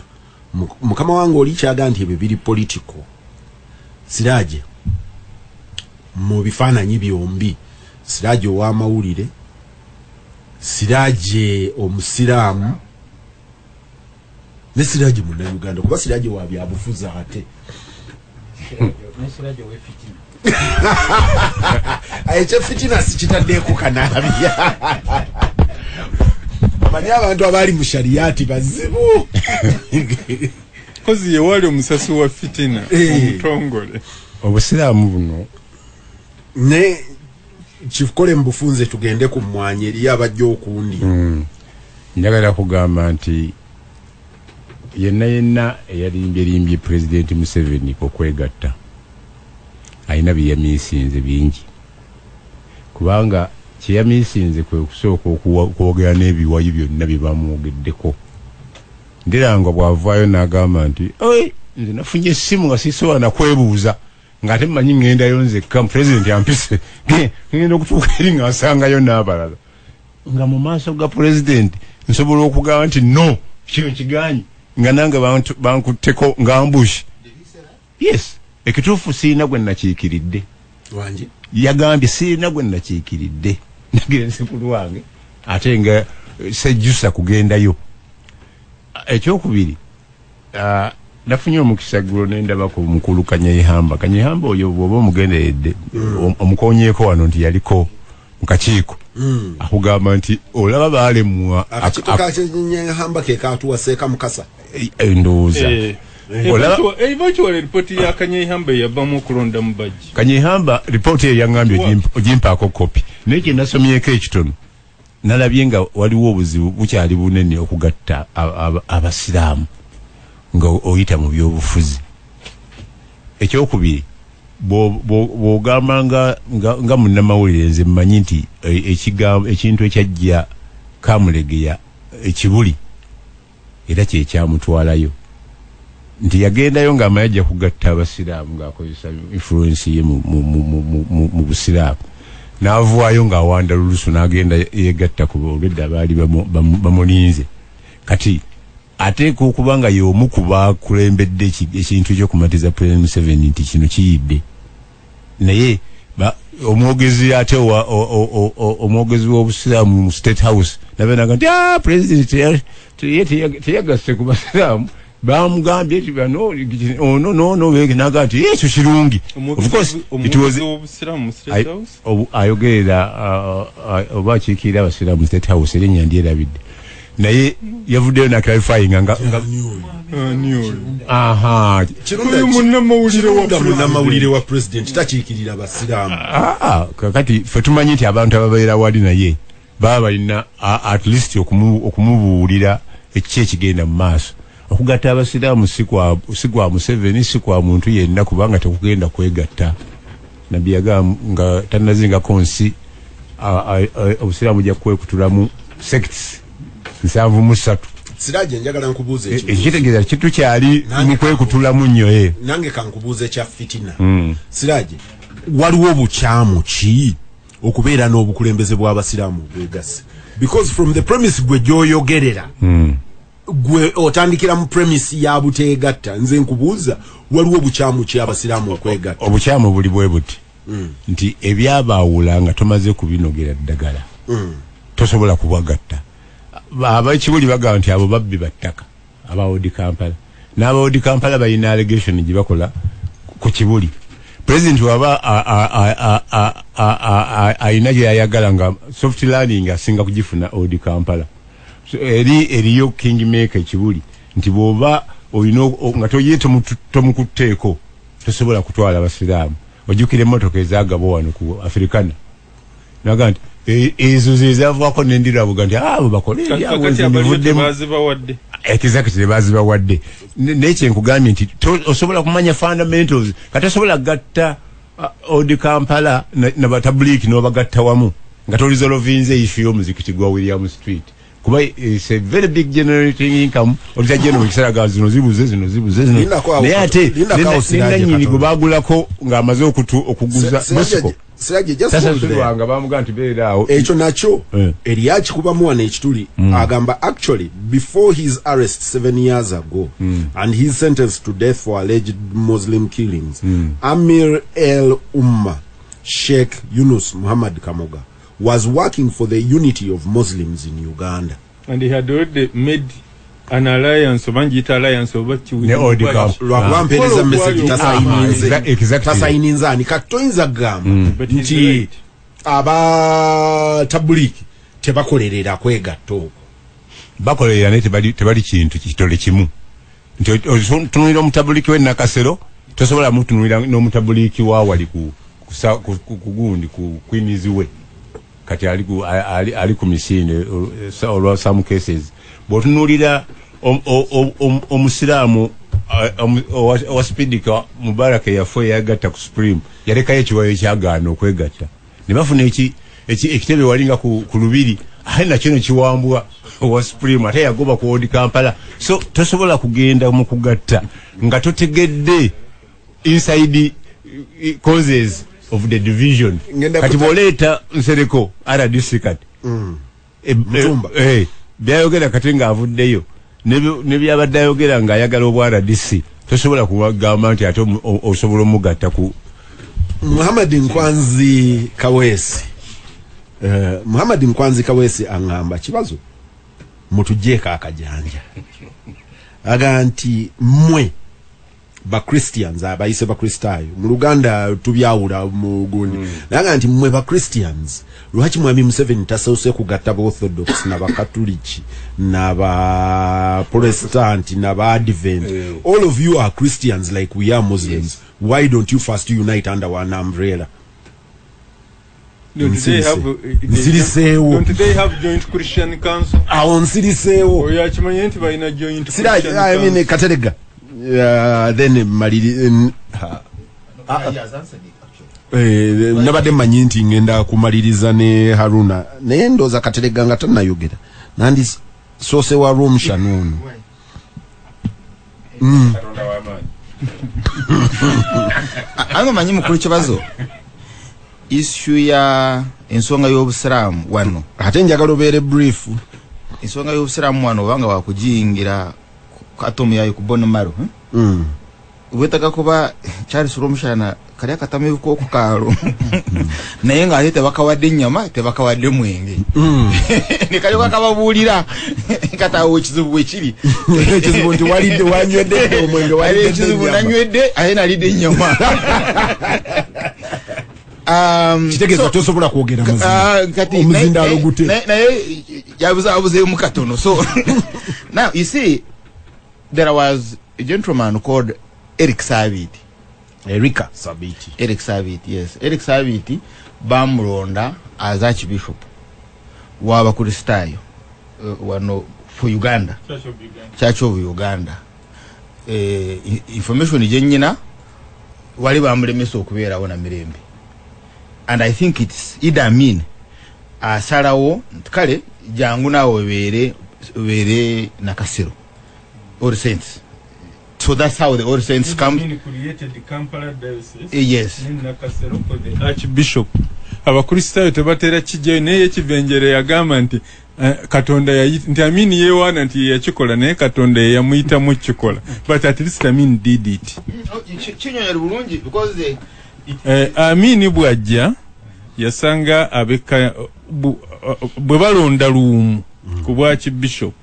mukama wangu oli kyaga nti ebyo biri political Siraje mu bifaananyi byombi Siraje ow'amawulire Siraje omusiraamu ne Siraje munna Uganda kuba Siraje wa byabufuzi ate Siraje we fitina ayeche fitina sikitaddeeko kanabya manya abantu abali mu shariyati bazibu kozi ye wali omusasi wa fitina omutongole obusiraamu buno ne kifukole mbufunze tugende ku mwanya eri abajja okundi njagala kugamba nti yenna eyalimbye President Museveni okwegatta ayina byeyamisinze bingi kubanga kyeyamisinze kwe kusooka okwogera n'ebiwayi byonna bye bamwogeddeko ndiranga bw'avaayo n'agamba nti nze nafunye essimu nga sisobola nakwebuuza ng'ate mmanyi ŋŋendayo nzekka President ampise ŋŋenda okutuuka eri nga nsangayo n'abalala nga mu maaso ga President nsobola okugamba nti no kino kiganyi nga nange bankutteko nga ambush yes ekituufu siina gwe nakiikiridde wangi yagambye siina gwe nakiikiridde nagenze ku lwange ate nga sejjusa kugendayo ekyokubiri nafunye omukisa gulo nendaba ku mukulu Kanyehamba oyo bw'oba omugenderedde omukonyeeko wano nti yaliko mu kakiiko akugamba nti olaba baalemwa akakiiko ka Kanyehamba ke katuwaseeka Mukasa ndowooza eventually ripoti ya Kanyehamba yabamu okulonda mu bajji Kanyehamba ripoti eyo yaŋŋambye ogimpaako kopi naye kye nasomyeko ekitono nalabye nga waliwo obuzibu bukyali bunene okugatta abasiraamu nga oyita mu byobufuzi ekyokubiri bw'ogamba nga munnamawulire nze mmanyi nti ekintu ekyajja Kamulegeya ekibuli era kye kyamutwalayo nti yagendayo ng'amayajja kugatta abasiraamu ng'akozesa influence ye mu busiraamu n'avaayo ng'awanda lulusu n'agenda yegatta ku olwedda baali bamulinze kati ateeka okuba nga y'omu ku bakulembedde ekintu ekyokumatiza President Museveni nti kino kiyidde naye omwogezi ate omwogezi w'obusiraamu mu State House nabenaga nti President teyagasse ku basiraamu bamugambye nti bano no naga nti ekyo kirungi of course it was ayogerera oba akiikirira abasiraamu mu State House erinnya ndyerabidde naye yavuddeyo na clarifying nga munnamawulire wa President takiikirira abasiraamu kakati ffe tumanyi nti abantu ababeera wali naye baba balina at least okumubuulira ekiki ekigenda mu maaso okugatta abasiraamu si kwa Museveni si kwa muntu yenna kubanga tekugenda kwegatta nabbi yagamba nga tannazingako nsi obusiraamu jja kwekutulamu sects 73 Siraje njagala nkubuuze ekitegeeza kitu kyali mu kwekutulamu nnyo nange kankubuuze kya fitina Siraje waliwo obukyamu ki okubeera n'obukulembeze bw'abasiraamu bwegase because from the premise gwe gy'oyogerera gwe otandikira mu premise ya buteegatta nze nkubuuza waliwo obukyamu ki abasiraamu okwegatta obukyamu buli bwe buti nti ebyabaawula nga tomaze kubinogera ddagala tosobola kubagatta abakibuli bagamba nti abo babbi battaka abaodi Kampala n'abaodi Kampala balina allegation gye bakola ku kibuli President waba ayina gye yayagala nga soft landing asinga kugifuna odi Kampala so eriyo Kingmaker ekibuli nti bwoba olina nga toyete tomukuteeko tosobola kutwala abasiraamu ojjukira emmotoka ezagabo wano ku Africana naga nti ezo zezavaako nendirabuga nti abo bakolere bazibawadde exactly bazibawadde nekyo nkugambye nti osobola kumanya fundamentals kati osobola gatta odi Kampala na batabuliki n'obagatta wamu nga tolizolovinze issue y'omuzikiti gwa William Street kuba it's a very big generating income olijageno mu kiseera ga zino zibuze naye ate nenganyini gwe bagulako ng'amaze okuguza Bosco sasa sulwanga bamuga nti beera awo ekyo nakyo eryakikubamu wano ekituli agamba actually before his arrest 7 years ago and his sentenced to death for alleged Muslim killings Amir El Umma Sheikh Yunus Muhammad Kamoga was working for the unity of Muslims in Uganda and he had already made an alliance with lwampereza message tasaininzani katoyinza gamba nti abatabuliki tebakolerera kwegatta okwo bakolerera naye tebali kintu kitole kimu nti otunulira omutabuliki w'enakasero tosobola mutunulira n'omutabuliki wawali kugundi ku kwimizi we kati ali ku misinde olwa some cases bw'otunulira omusiraamu owa Spidika Mubarak yafe yagatta ku Supreme yalekayo ekiwayo kyagaana okwegatta ne bafuna ekitebe walinga ku lubiri aye nakyo kiwambwa owa Supreme ate yagoba ku odi Kampala so tosobola kugenda mu kugatta nga totegedde inside causes of the division kati bw'oleeta Nsereko RDC kati byayogera kati ng'avuddeyo ne byabadde ayogera ng'ayagala obwa RDC tosobola kugamba nti ate osobola omugatta ku Muhammad Nkwanzi Kawesi angamba kibazo mutujjeeko akajanja aga nti mmwe ba Christians abayise ba Kristayo mu Luganda tubyawula mu gundi naga nti mmwe ba Christians lwaki mwami Museveni tasose kugatta ba Orthodox na ba Catholic na ba Protestant na ba Advent all of you are Christians like we are Muslims why don't you first unite under one umbrella? Don't they have joint Christian council? Nsiriseewo oyakimanye nti balina joint Christian council. I mean Katerega then maliri nabadde manyi nti ngenda kumaliriza ne Haruna naye ndooza Katerega nga tannayogera nandi soose wa room Shannon ano manyi mukulu kibazo issue ya ensonga y'obusiraamu wano ate njagala obeere brief ensonga y'obusiraamu wano obanga wakugiyingira atomu yayo ku Bonamaro wetaka kuba Charles Romushana kali akatamivu ko kukaalo naye nga ate tebakawadde ennyama tebakawadde mwenge ne kali wakababuulira katawo ekizibu ekiri ekizibu nti walidde wanywedde omwenge walidde ekizibu nanywedde ate nalidde ennyama kitegeeza tosobola kwogera mazima omuzindaalo gute naye yabuzeemu katono so now you see there was a gentleman called Eric Saviti, yes. Eric Saviti bamulonda as Archbishop waba Kristayo wano for Uganda, Church of Uganda. Information jenyina wali bamulemesa okubeera wona mirembe, and I think it's either mean asalawo kale jangu nawe were nakasero All Saints. So that's how the All Saints come. Created the Kampala diocese. Yes. Nakasero for the Archbishop. Abakristayo tebatera kijje naye kivenjere yagamba nti Katonda nti Amini yewana nti yakikola naye Katonda yamuyita mu kikola. But at least Amini did it. Chinyonyera bulungi because Amini bwajja yasanga abeka bwe balonda luumu ku Archbishop.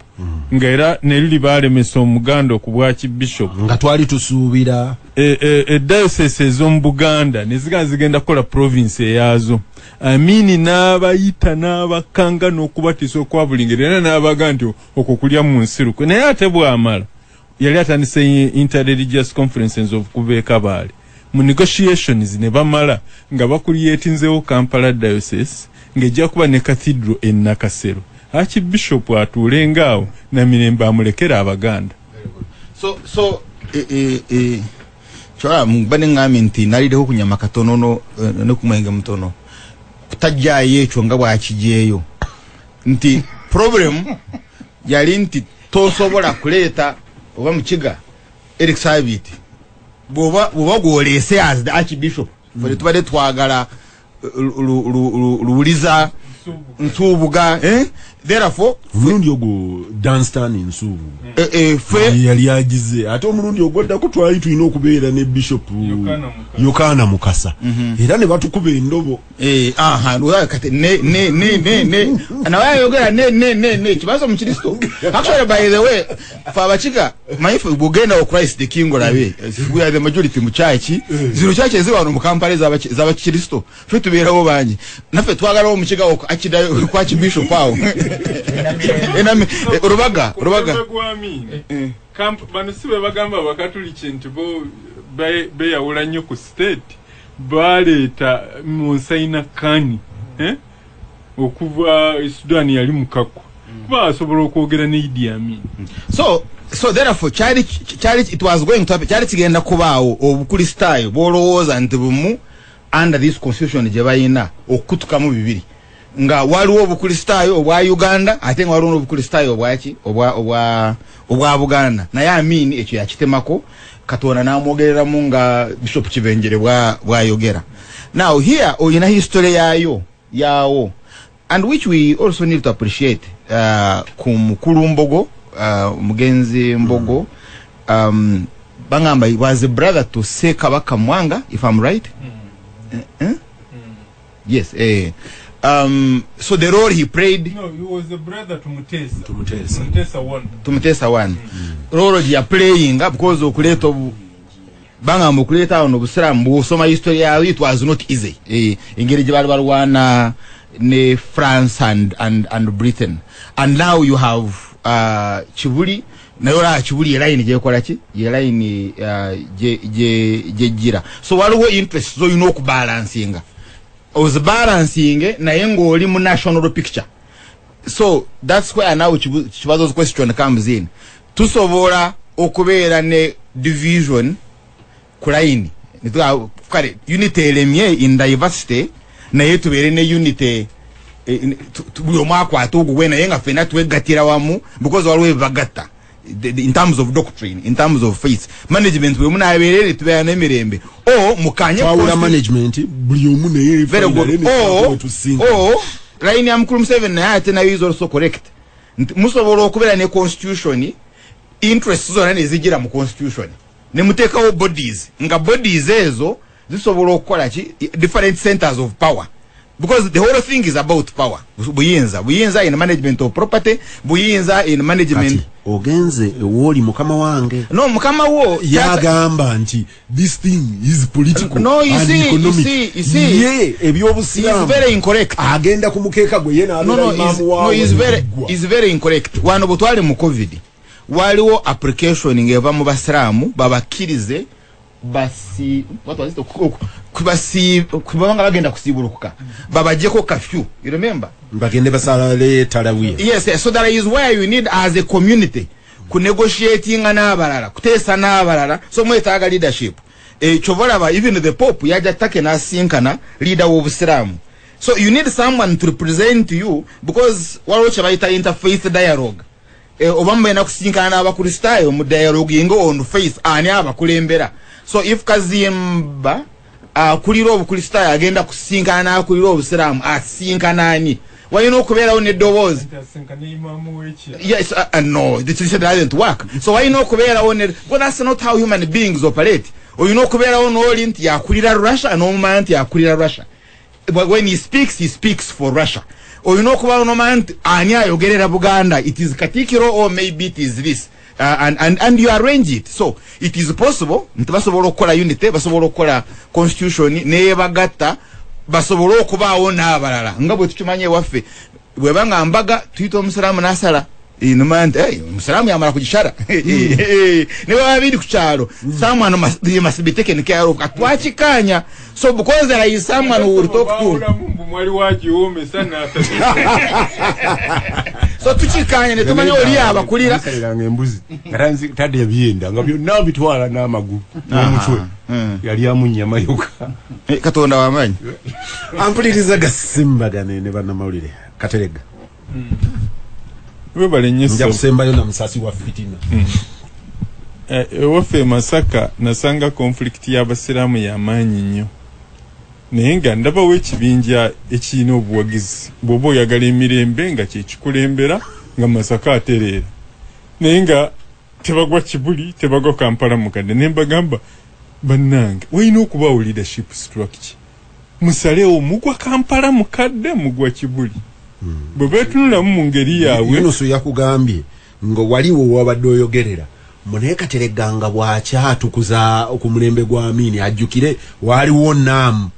Ngaera nelili balemesa omuganda okubwaki bishop nga twali tusuubira diocese ez'omu Buganda nezigenda kola province eyazo Amini n'abayita n'abakanga n'okubatiisa okwabulingirira n'abaga nti okwo kulya mu nsiruko naye ate bw'amala yali atandise interreligious conferences of kubeeka baali mu negotiations ne bamala nga bakuliyetinzeewo Kampala diocese ng'ejja kuba ne cathedral e Nakasero. Archbishop atuulengaawo na mirembe amulekera Abaganda. So chola mbane ngami nti nalideho kunyama katono no kumwenge mtono kutajjayo ekyo nga bwakijeeyo nti problem yali nti tosobola kuleeta oba mukiga Eric Sabit boba gwolese as the archbishop for tubade twagala luuliza nsubuga therefore mulundi ogwo Dunstan nsubu fe yali agize ate omulundi ogwodda ko twali tulina okubeera ne bishop Yokana Mukasa era ne batukuba endobo kati ne na wayogera ne kibazo mu Kristo actually by the way for abakiga maifu bugenda o Christ the King olabe we are the majority mu church zero church eziwano mu Kampala z'aba Kristo fe tubeerawo bangi nafe twagala omukiga akida kwa bishop awo rubaga camp banasibe bagamba bakatuliki nti bo beyawula nnyo ku state baleeta Musaina Kani okuva Sudan yali mukakku kuba asobola okwogera ne Idi Amin. So therefore charity it was going to happen. Charity genda kubaawo obukristaayo bolowooza nti bumu under this constitution gye bayina okutukamu bibiri nga waliwo obukristaayo obwa Uganda ate nga waliwo obukristaayo obwaki obwa Buganda naye Amin ekyo yakitemako Katonda n'amwogereramu nga Bishop Kibenjere bwayogera. Now here oyina history yawo and which we also need to appreciate ku mukulu Mbogo Mugenzi Mbogo bangamba he was a brother to Sekabaka Mwanga if I'm right. Yes so the role he played he was a brother to Mutesa one role he playing because okuleeta bangamba okuleeta ono Busiramu busoma history yayo it was not easy engeri gye bali balwana ne France and Britain and now you have Chibuli nayo Chibuli line gye kola ki ye line je gira so waliwo interest so you know ku balancinga was balancing naye ng'oli mu national picture so that's where now Chibazo's question comes in tusobola okubeera ne division ku line kale unity elemye in diversity naye tubeere ne unity buli omu akwata ogwo naye nga ffenna twegattira wamu because waliwo bagatta in terms of doctrine in terms of faith management bwe munaabeerere tubeera n'emirembe mukanye power management buli omu naye very good line ya mukulu Museveni naye ate nayo is also correct musobola okubeera ne constitution interest zonna ne zigira mu constitution ne muteekawo bodies nga bodies ezo zisobola okukola ki different centers of power because the whole thing is about power buyinza in management of property buyinza in management ogenze woli mukama wange no mukama wo yagamba nti this thing is political no you see ebyobusiramu is very incorrect agenda kumukeeka gwe yena no is very incorrect wano butwale mu covid waliwo application ngeva mu basiramu babakirize basi what was it kubanga bagenda kusibulukuka babajeko kafyu you remember bagende basalale talawiya yes so that is where you need as a community ku negotiating n'abalala kuteesa n'abalala so mwetaaga leadership chovolaba even the pope yaja take na sinkana leader w'obusiramu so you need someone to represent you because waliwo kye bayita interfaith dialogue obamba ena kusinkana n'abakristaayo mu dialogue ngo on faith ani abakulembera so if Kazimba kulira obukristaayo agenda kusinkana n'akulira obusiramu asinkana ani wayina okubeerawo n'eddoboozi yes no this doesn't work so wayina okubeerawo ne well that's not how human beings operate oyina okubeerawo n'oli nti yakulira Russia n'omumanya nti yakulira Russia when he speaks for Russia oyina okubaawo n'omanya nti ani ayogerera Buganda it is Katikiro or maybe it is this and you arrange it so it is possible nti basobola okukola unity basobola okukola constitution n'ebagatta basobola okubaawo n'abalala nga bwe tukimanye waffe bwe banga mbaga tuyita omusiraamu n'asala Inumante musalamu yamara kugishara ne babiri ku cyaro someone must be taken care of atwachikanya so because there is someone who will talk to mwali waji ome sana so tuchikanya ne tumanya oli abakulira lange embuzi garanzi tade yabyenda ngabyo nabitwala n'amaguru n'omutwe yali amunyama yoka katonda wamanyi ampuliriza Gasimbagane Ne Bannamawulire Katerega webale nyeso nja kusembayo na musasi wa fitina waffe Masaka nasanga conflict y'abasiramu y'amaanyi nnyo naye nga ndaba w'ekibinja ekirina obuwagizi bw'oba oyagala emirembe nga kyekikulembera nga Masaka atereera naye nga tebagwa Kibuli tebagwa Kampala mukadde ne mbagamba bannange walina okubaawo leadership structure musalewo mugwa Kampala mukadde mugwa Kibuli bwe beetunulamu mu ngeri yaabwe Yunusu yakugambye ngo waliwo wabadde oyogerera muneka tereganga bwakyatukuza okumulembe gwa Amini ajjukire waliwo namu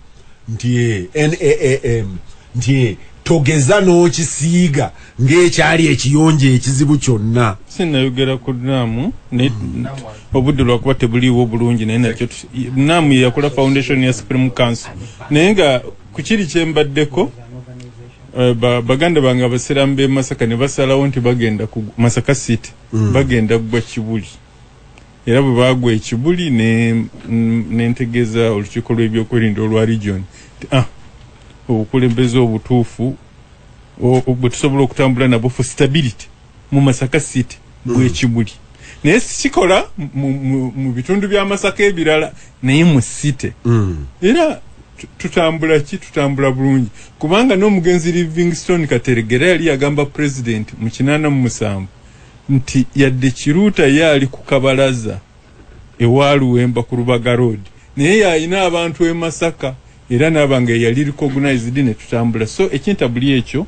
nti NAAM nti togeza n'okisiiga ng'ekyali ekiyonje ekizibu kyonna sinnayogera ku namu obudde lwakuba tebuliiwo bulungi naye nakyo namu yakola foundation ya Supreme Council naye nga ku kiri kyembaddeko baganda bange abasiramu b'e Masaka ne basalawo nti bagenda ku Masaka City bagenda kugwa Kibuli era bwe bagwa Kibuli n'entegeeza olukiiko lw'ebyokwerinda olwa region obukulembeze obutuufu bwe tusobola okutambula nabo for stability mu Masaka City bwe Kibuli naye sikikola mu bitundu bya Masaka ebirala naye mu City era tutambula bulungi kubanga n'omugenzi Livingstone Kateregera yali yagamba president mu 87 nti yadde Kiruuta yali ku Kabalaza ewaluwemba ku Rubaga Road naye yalina abantu e Masaka era n'abange yali recognized ne tutambula so ekintabuli ekyo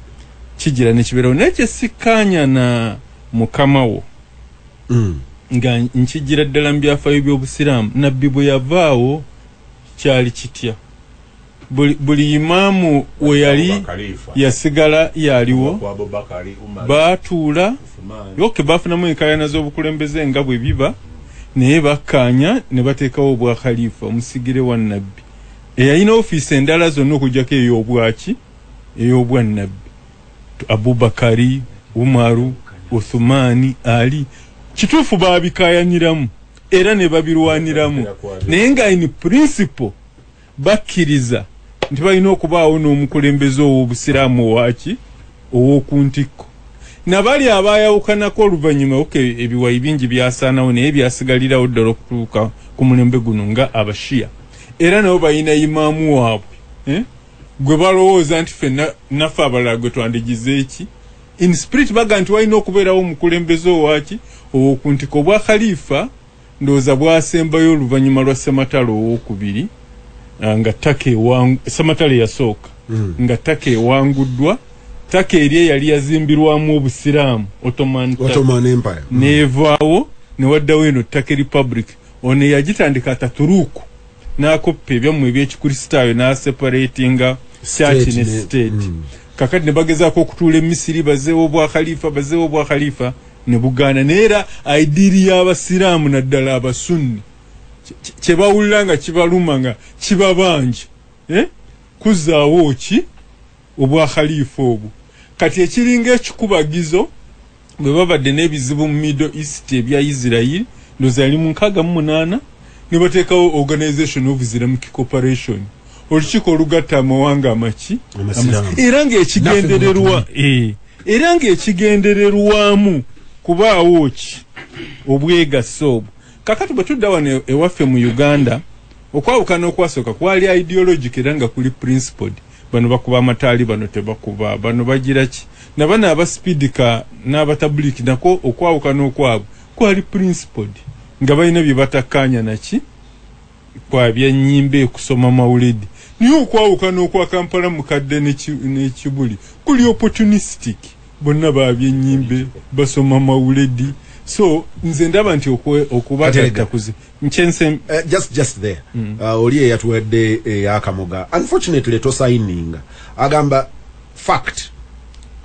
kigira ne kibeerawo nakye sikanya na mukamawo nga nkigira ddala mu byafaayo by'obusiraamu nabbi bwe yavaawo kyali kitya buli imaamu we yali yasigala yaliwo baatuula yoke bafunamu enkaayana z'obukulembeze nga bwe biba naye bakkaanya ne bateekawo obwa khalifa omusigire wa nabbi eyalina ofiisi endala zonna okugjako ey'obwaki ey'obwa nabbi Abubakari Umaru Uthumani Ali kituufu baabikaayanyiramu era ne babirwaniramu naye nga in principle bakkiriza nti balina okubaawo n'omukulembeze ow'obusiraamu owaki ow'okuntikko nabali abaayawukanako oluvannyuma ebiwayi bingi byasaanawo naye byasigalirawo ddala okutuuka ku mulembe guno nga abashiya era nabo balina imaamu waabwe gwe balowooza nti ffe naffe abalala gwe twandigize eki in spirit baga nti walina okubeerawo omukulembeze owaki ow'okuntikko obwa khalifa ndowooza bwasembayo oluvannyuma lwa Ssematalo ow'okubiri nga Take Ssematalo yasooka nga Take ewanguddwa Take eri yali yazimbirwamu obusiraamu Ottoman Empire nevaawo ne waddawo eno Take Republic ono yagitandika Ataturuku n'akoppa ebyammwe eby'ekikristaayo n'aseparatinga church ne state kakati ne bagezaako okutuula Misiri bazeewo obwa khalifa ne bugaana neera aidiiri y'abasiraamu naddala abasunni kye bawulira nga kibaluma nga kibabanja kuzaawo ki obwa khalifa obwo kati ekiringa ekikubagizo bwe babadde n'ebizibu mu Middle East ebya Israel ndowooza yali mu 68 ne bateekawo Organization of Islamic Cooperation olukiiko olugatta amawanga amaki era ng'ekigendererwamu kubaawo ki obwegaso obwo kakati bwe tudda wano ewaffe mu Uganda okwawukana okwasooka kwali ideologic era nga kuli principled bano bakuba amataali bano tebakuba bano bagira ki nabana abaspeedika n'abatabuliki nako okwawukana okwabwe kwali principled nga balina bye batakkaanya naki kwa byannyimbe kusoma mawulidi niyo okwawukana okwa Kampala mukadde n'Ekibuli kuli opportunistic bonna babyennyimbe basoma mawulidi so nze ndaba nti okubatakuze mchense just there oli yatuwadde yakamoga unfortunately to signing agamba fact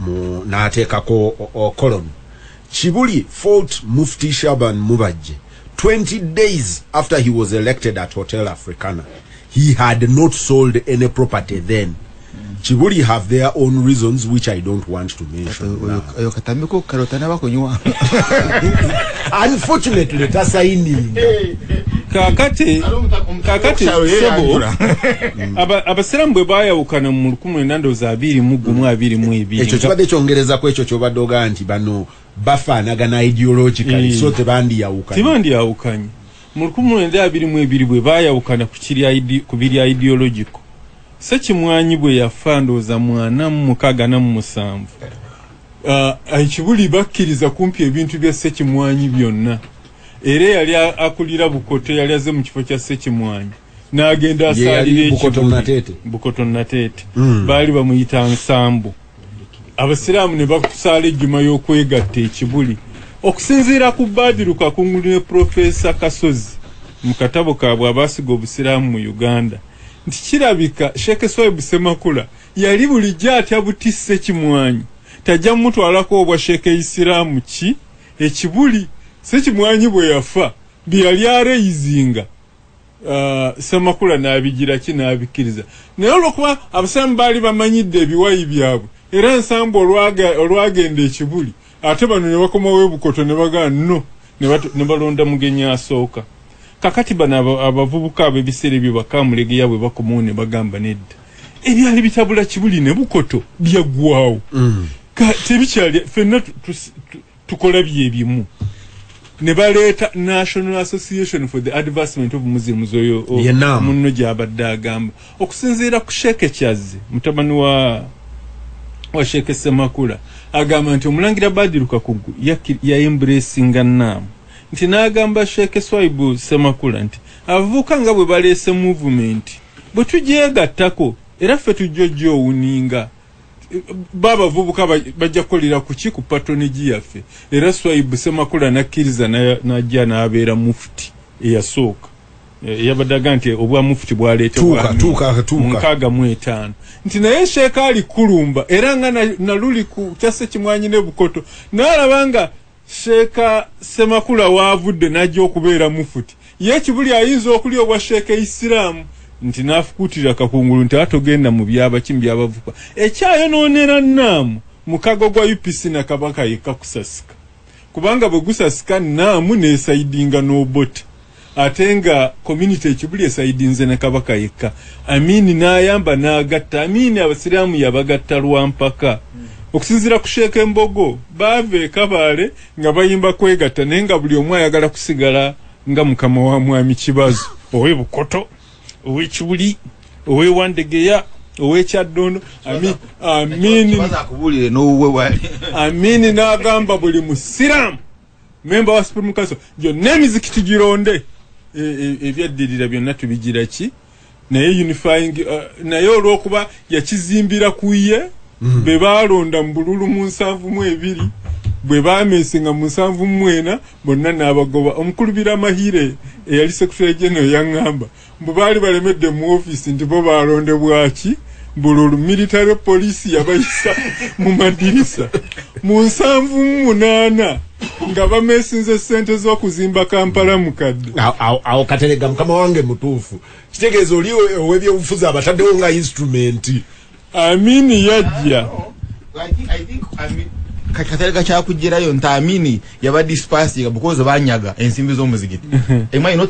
mu nateekako colon Chibuli fought Mufti Shaban Mubajje 20 days after he was elected at Hotel Africana. He had not sold any property then. Chibuli have their own reasons which I don't want to mention. Unfortunately, kakati sebo abasiramu bwe bayawukana mu 1922 ekyo kibadde kyongereza ku ekyo ky'obadoga nti bano bafaanagana ideologically so tebandiyawukanye mu 1922 bwe bayawukana ku biri ideological Ssekimwanyi bwe yafa ndooza mwana mu 67 Chibuli bakkiriza kumpi ebintu bya Ssekimwanyi byonna era yali akulira Bukoto yali aze mu kifo kya Ssekimwanyi n'agenda asalira Bukoto Natete baali bamuyita Nsambu abasiraamu ne bakusala ejjuma y'okwegatta Chibuli okusinziira ku Badiru Kakungu ne Profesa Kasozi mu katabo kaabwe abasiga obusiraamu mu Uganda nti kirabika Sheikh Swaibu Semakula yali bulijjo atya buti Ssekimwanyi tajja mutwalako obwa Sheikh Isiraamu ki Chibuli Ssekimwanyi bwe yafa byali areizinga Semakula n'abigira ki n'abikiriza naye olwokuba abasiraamu baali bamanyidde ebiwayi byabwe era Nsambu olwagenda Chibuli ate bano ne bakomawo Bukoto ne bagamba no ne balonda mugenyi asooka kakati bano abavubuka ab'ebiseera ebyo bakamulegeya bwe bakomawo ne bagamba nedda ebyali bitabula Chibuli ne Bukoto byaggwawo tebikyali ffenna tukola byebimu ne baleeta National Association for the Advancement of Muslims oyo munno gy'abadde agamba okusinziira ku Sheikh Kyazze mutabani wa Sheikh Semakula agamba nti omulangira Badiru Kakungu ya embracinga Naamu nti n'agamba Sheikh Swaibu Semakula nti abavubuka nga bwe baleese movement bwe tugyegattako era ffe tujjojja owuninga babavubuka bajja kukolera ku patronage yaffe era Swaibu Semakula nakkiriza n'ajja n'abeera mufti eyasooka yabadaga nti obwa mufti bwaleetebwa 65 nti naye Sheikh Ali Kulumba era nga naluli ku kya Ssekimwanyi ne Bukoto n'alabanga Sheikh Semakula waavudde n'ajja okubeera mufti ye Chibuli ayinza okuli obwa Sheikh Isiraamu nti nafukuutira Kakungulu nti atogenda mu by'abakimu by'abavuka ekyayonoonera Naamu mukago gwa UPC na Kabaka yekka kusasika kubanga bwe gusasika Naamu neesaidinga n'obota ate nga community Chibuli esaidinze ne Kabaka yekka Amini n'ayamba n'agatta Amini abasiraamu yabagatta lwampaka okusinziira ku Sheikh Mbogo baave Kabale nga bayimba kwegatta naye nga buli omu ayagala kusigala nga mukama wa mwami Kibazo owe Bukoto owe Chibuli owe Wandegeya owe Kyaddondo Amini n'agamba buli musiraamu member wa Supreme Council gyonna emizikiti gironde ebyaddirira byonna tubigira ki naye unifying naye olw'okuba yakizimbira ku ye be balonda mu bululu mu 72 bwe bameesinga mu 74 bonna n'abagoba omukulubira Mahire eyali Secretary General yaŋŋamba mbu baali balemedde mu office nti bo balondebwaki bululu military police yabayisa mu madirisa mu 78 nga bameesinze sente z'okuzimba Kampala mukadde awo Katerega mukama wange mutuufu kitegeeza oli ow'ebyobufuzi abataddewo nga instrument Amini yajja Katerega kyakugirayo nti Amini yaba dispersing because banyaga ensimbi z'omuzigiti emma ino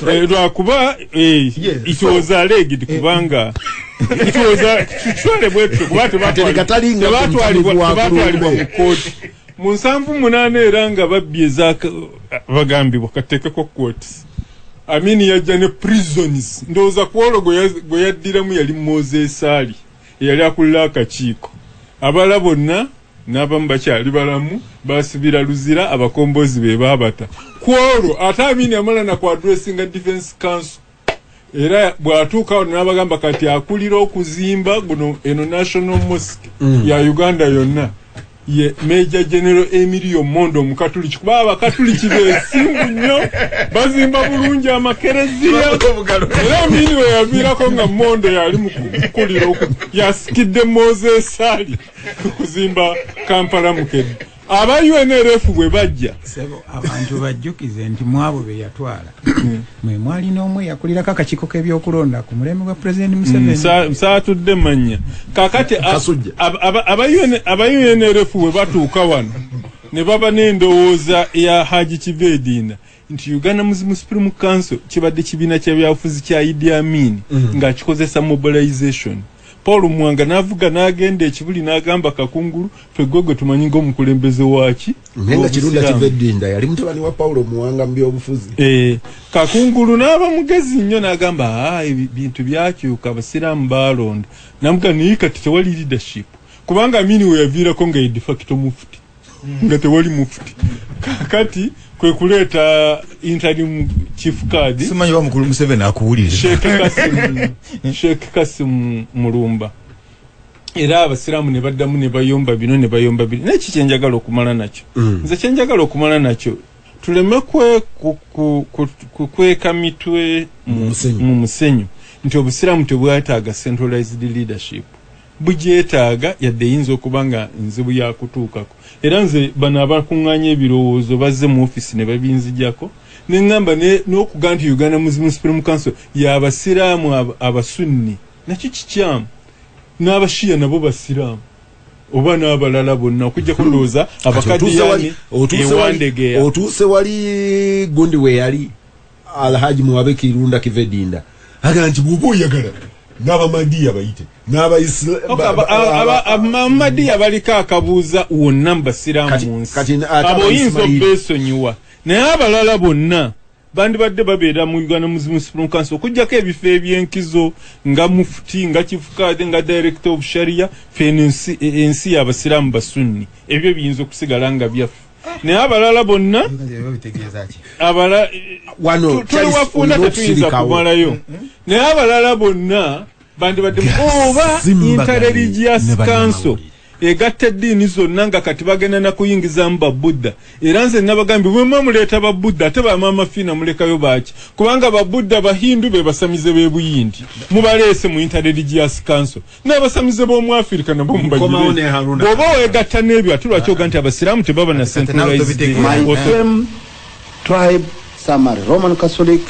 kuba it was alleged kubanga it was kichwale bwetu kubate batwalibwa mu court mu 78 era nga babyeza bagambibwa katekeko courts Amini yajja ne prisons ndowooza kwolo gwe yaddiramu yali Moses Ali yali akulira akakiiko abala bonna n'abamu bakyali balamu basibira luzira abakombozi be babata kwolo ate Amini amala na ku addressinga Defense Council era bw'atuuka n'abagamba kati akulira okuzimba guno eno National Mosque ya Uganda yonna ye Major General Emilio Mondo mukatuliki kuba abakatuliki beesimbu nnyo bazimba bulungi amakereziya era Amini we yaviirako nga Mondo yali mukulira yasikidde Moses Ali kuzimba Kampala mukedde aba UNRF bwe bajja sebo abantu bajjukize nti mwabo be yatwala mwe mwali n'omwe yakulirako akakiiko k'ebyokulonda ku mulembe gwa President Museveni saatudde manya kakati aba UNRF bwe batuuka wano ne baba n'endowooza ya Haji Kivedinda nti Uganda Muslim Supreme Council kibadde kibiina kya byabufuzi kya Idi Amin ng'akikozesa mobilization. Paul Mwanga navuga n'agenda ekibuli n'agamba Kakungulu twegwegwe tumanyi ng'omukulembeze waaki nenga kirunda Kivedinda yali mutabani wa Paul Mwanga mu byobufuzi. Kakungulu n'aba mugezi nnyo n'agamba ebintu byakyuka abasiraamu baalonda namuga naye kati tewali leadership kubanga Amini we yaviirako nga ye de facto mufti nga tewali mufti kakati kwe kuleeta interim chief card simanyi wa mukulu Museveni akuwulire Sheikh Kasim Mulumba era abasiraamu ne baddamu ne bayomba bino ne bayomba bino n'eki kyenjagala okumala nakyo nze kyenjagala okumala nakyo tuleme kweka mitwe mu musenyu nti obusiraamu tebwetaaga centralized leadership bujeetaaga yadde yinza okuba nga nzibu yakutuukako era nze bano abakuŋŋaanya ebirowoozo bazze mu ofisi ne babinzijjako ne ŋŋamba n'okuga nti Uganda Muslim Supreme Council y'abasiraamu abasunni nakyo kikyamu n'abashiya nabo basiraamu oba n'abalala bonna okujjako ndowooza abakadiyani ewandegeya otuuse wali gundi we yali Alhaji Mwabe Kirunda Kivedinda aga nti bw'oba oyagala n'abamadiya bayite n'abaamadiya baliko akabuuza wonna mbasiraamu mu nsi abo oyinza obbeesonyiwa naye abalala bonna bandibadde babeera mu Uganda Muslim Supreme Council okujjako ebifo eby'enkizo nga mufuti nga chifukaade nga director of sharia feno ensi y'abasiraamu basunni ebyo biyinza okusigala nga byaffe naye abalala bonna tuliwafunda tetuyinza kumalayo naye abalala bonna bandibadde oba interreligious council egatta eddiini zonna nga kati bagenda na kuyingizamu Babudda era nze nabagambye bwe muleeta Babudda ate bamaama fiina mulekayo baaki kubanga Babudda Bahindu be basamize b'e Buyindi mubaleese mu interreligious council n'abasamize b'omu Africa nabo mubagire bw'oba weegatta n'ebyo ate lwaki oga nti abasiraamu tebaba na centralized tribe. Some are Roman Catholic,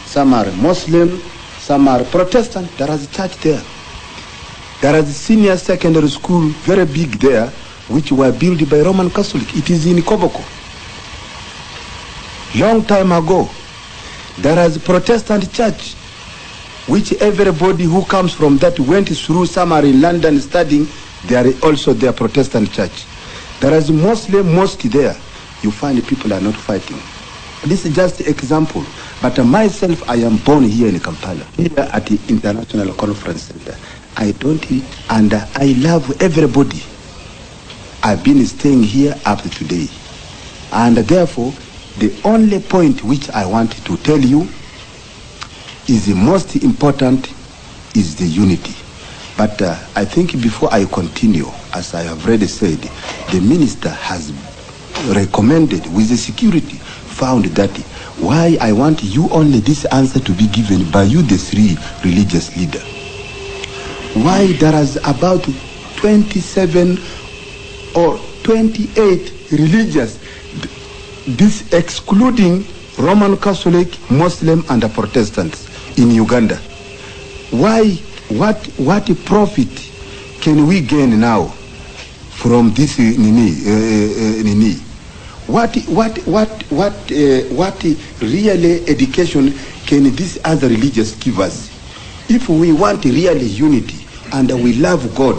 some are Muslim, some are Protestant. There is a church there. There is a senior secondary school, very big there, which were built by Roman Catholic. It is in Koboko. Long time ago, there is a Protestant church, which everybody who comes from that went through. Some are in London studying. There is also their Protestant church. There is a Muslim mosque there. You find people are not fighting. This is just an example. But myself, I am born here in Kampala, here at the International Conference Center. I don't, and I love everybody. I've been staying here up to today. And therefore, the only point which I want to tell you is the most important is the unity. But I think before I continue, as I have already said, the minister has recommended with the security found that why I want you only this answer to be given by you, the three religious leaders. Why there is about 27 or 28 religious, this excluding Roman Catholic, Muslim and Protestants in Uganda. Why, what profit can we gain now from this nini? What really education can these other religions give us? If we want really unity and we love God,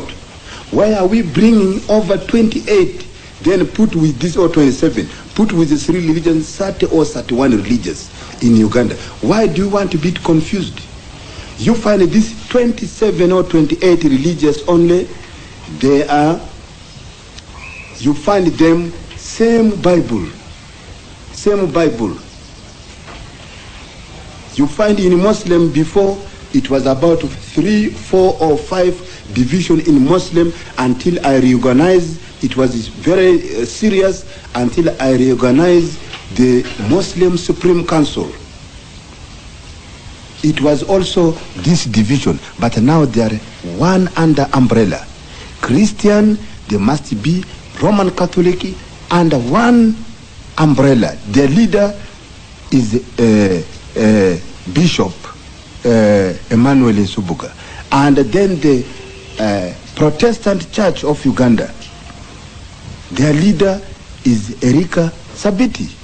why are we bringing over 28, then put with this or 27, put with the three religions, 30 or 31 religions in Uganda? Why do you want to be confused? You find these 27 or 28 religions only, they are, you find them same Bible. You find in Muslim before, it was about 3, 4 or 5 division in Muslim until I reorganized. It was very serious until I reorganized the Muslim Supreme Council. It was also this division, but now they are one under umbrella. Christian, they must be Roman Catholic under one umbrella. Their leader is Bishop Emmanuel Nsubuga, and then the Protestant Church of Uganda. Their leader is Erika Sabiti.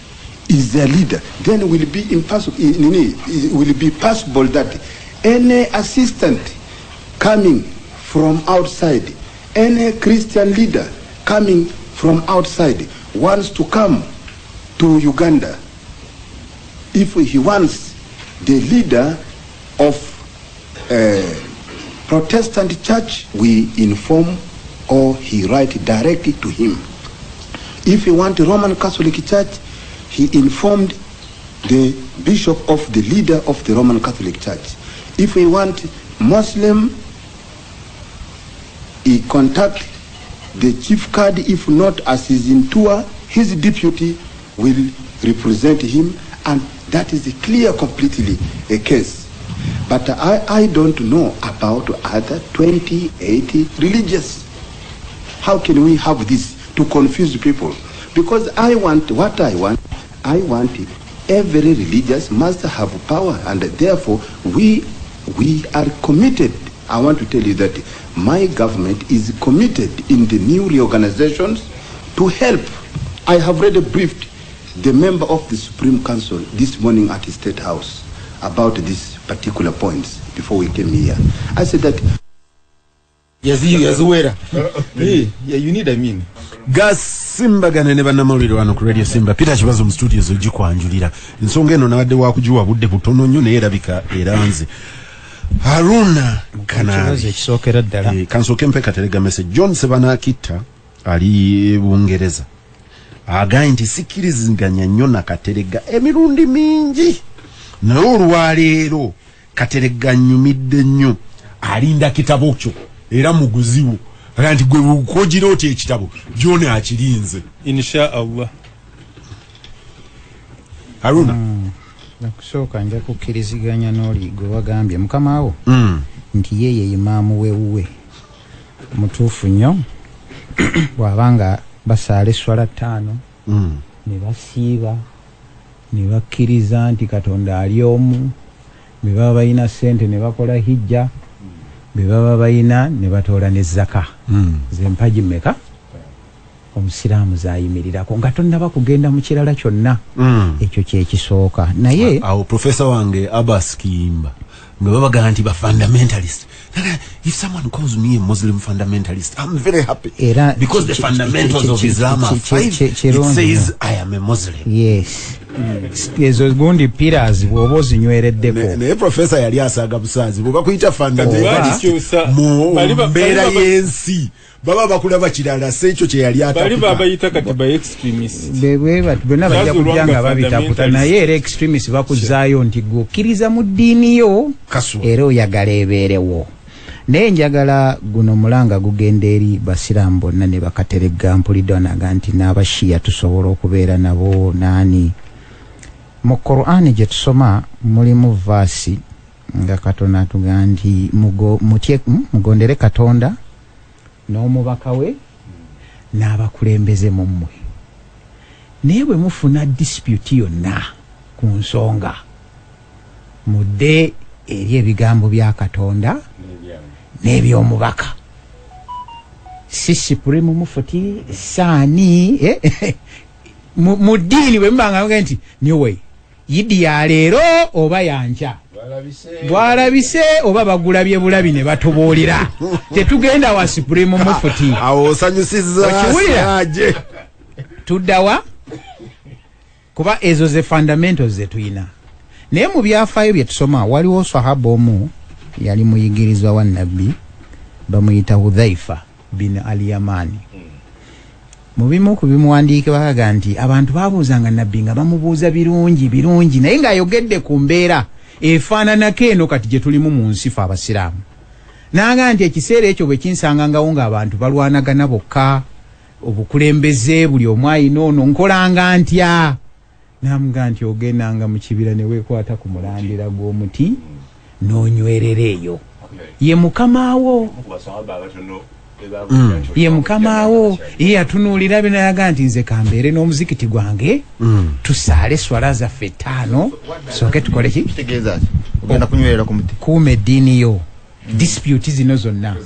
Is their leader. Then it will be impossible. It will be possible that any assistant coming from outside, any Christian leader coming from outside wants to come to Uganda. If he wants the leader of Protestant church, we inform or he write directly to him. If he want the Roman Catholic Church, he informed the bishop of the leader of the Roman Catholic Church. If he want Muslim, he contact the chief card. If not, as he's in tour, his deputy will represent him, and that is clear completely a case. But I don't know about other 28 religious. How can we have this to confuse people? Because I want what I want. I want every religious must have power, and therefore we are committed. I want to tell you that my government is committed in the new reorganizations to help. I have already briefed the member of the Supreme Council this morning at the State House about these particular points before we came here. I said that yes, you need a mean. Gasimbagane Ne Bannamawulire wano ku Radio Simba. Peter Kibazo mu studios ogikwanjulira. Ensonga eno nabadde wakujuwa budde butono nnyo naye erabika eranze. Haruna Kanali ekisookera ddala kansooke mpe katerega message. John Sebanakita ali Bungereza agaye nti sikkiriziganya nnyo na Katerega emirundi mingi, naye olwaleero Katerega nnyumidde nnyo, alinda kitabo kyo era muguziwo nti gwe bukogira oti ekitabo John akirinze insha Allah. Haruna nakusooka nja kukkiriziganya n'oli gwe wagambye mukama wo nti ye imaamu wewuwe mutuufu nnyo bw'abanga basaala esswala 5 ne basiiba ne bakkiriza nti Katonda ali omu, be baba balina ssente ne bakola hijja, be baba balina ne batoola ne zaka z'empagi mmeka omusiraamu zayimirirako nga tonnaba kugenda mu kirala kyonna. Ekyo kyekisooka. Naye awo professor wange Abbas Kiyimba nga babaga nti ba fundamentalist. If someone calls me a Muslim fundamentalist, I'm very happy. Because the fundamentals of Islam are 5. It says I am a Muslim. Yes. Ezo gundi pillars bw'oba ozinywereddeko. Naye professor yali asaaga busazi bw'oba kuyita fundamentalist mu mbeera y'ensi baba bakulaba kirala sekyo kye yali atakuta. Bali babayita kati ba extremists. Bonna bajja kujjanga babitakuta, naye era extremists bakuzaayo nti gwe okkiriza mu ddiini yo era oyagala ebeerewo. Naye njagala guno mulanga gugenda eri basiraamu bonna ne Bakaterega. Mpulidde wanaga nti n'abashiya tusobola okubeera nabo naani. Mu Qur'ani gye tusoma mulimu vaasi nga Katonda atugamba nti mugondere Katonda n'omubaka we n'abakulembeze mu mmwe. Naye bwe mufuna dispute yonna ku nsonga mudde eri ebigambo bya Katonda n'ebyomubaka. Si supreme mufuti saani mu ddiini bwe mubanga nti niwe yidi ya leero oba yanca bwalabise oba bagulabye bulabi ne batubuulira tetugenda wa supreme mufuti. Awo osanyusiza aje tuddawa kuba ezo ze fundamentals ze tuyina. Naye mu byafaayo bye tusoma waliwo sahaba omu yali muyigirizwa wa nabbi bamuyita Hudhaifa bin al-Yamani. Mu bimu ku bimuwandiike bakaga nti abantu babuuzanga nabbi nga bamubuuza birungi naye ng'ayogedde ku mbeera efaananako eno kati gye tulimu mu nsi ffe Abasiraamu. N'agamba nti ekiseera ekyo bwe kinsangangawo ng'abantu balwanagana bokka, obukulembeze buli omu ayina ono nkolanga ntya. N'amugamba nti ogendanga mu kibira ne weekwata ku mulandira gw'omuti n'onywerera eyo. Ye mukama wo. ye mukamawo ye atunuulira bino yaga nti nze kambeere n'omuzikiti gwange tusaale swala zaffe 5 soke tukole ki kuuma eddiini yo dispute zino zonna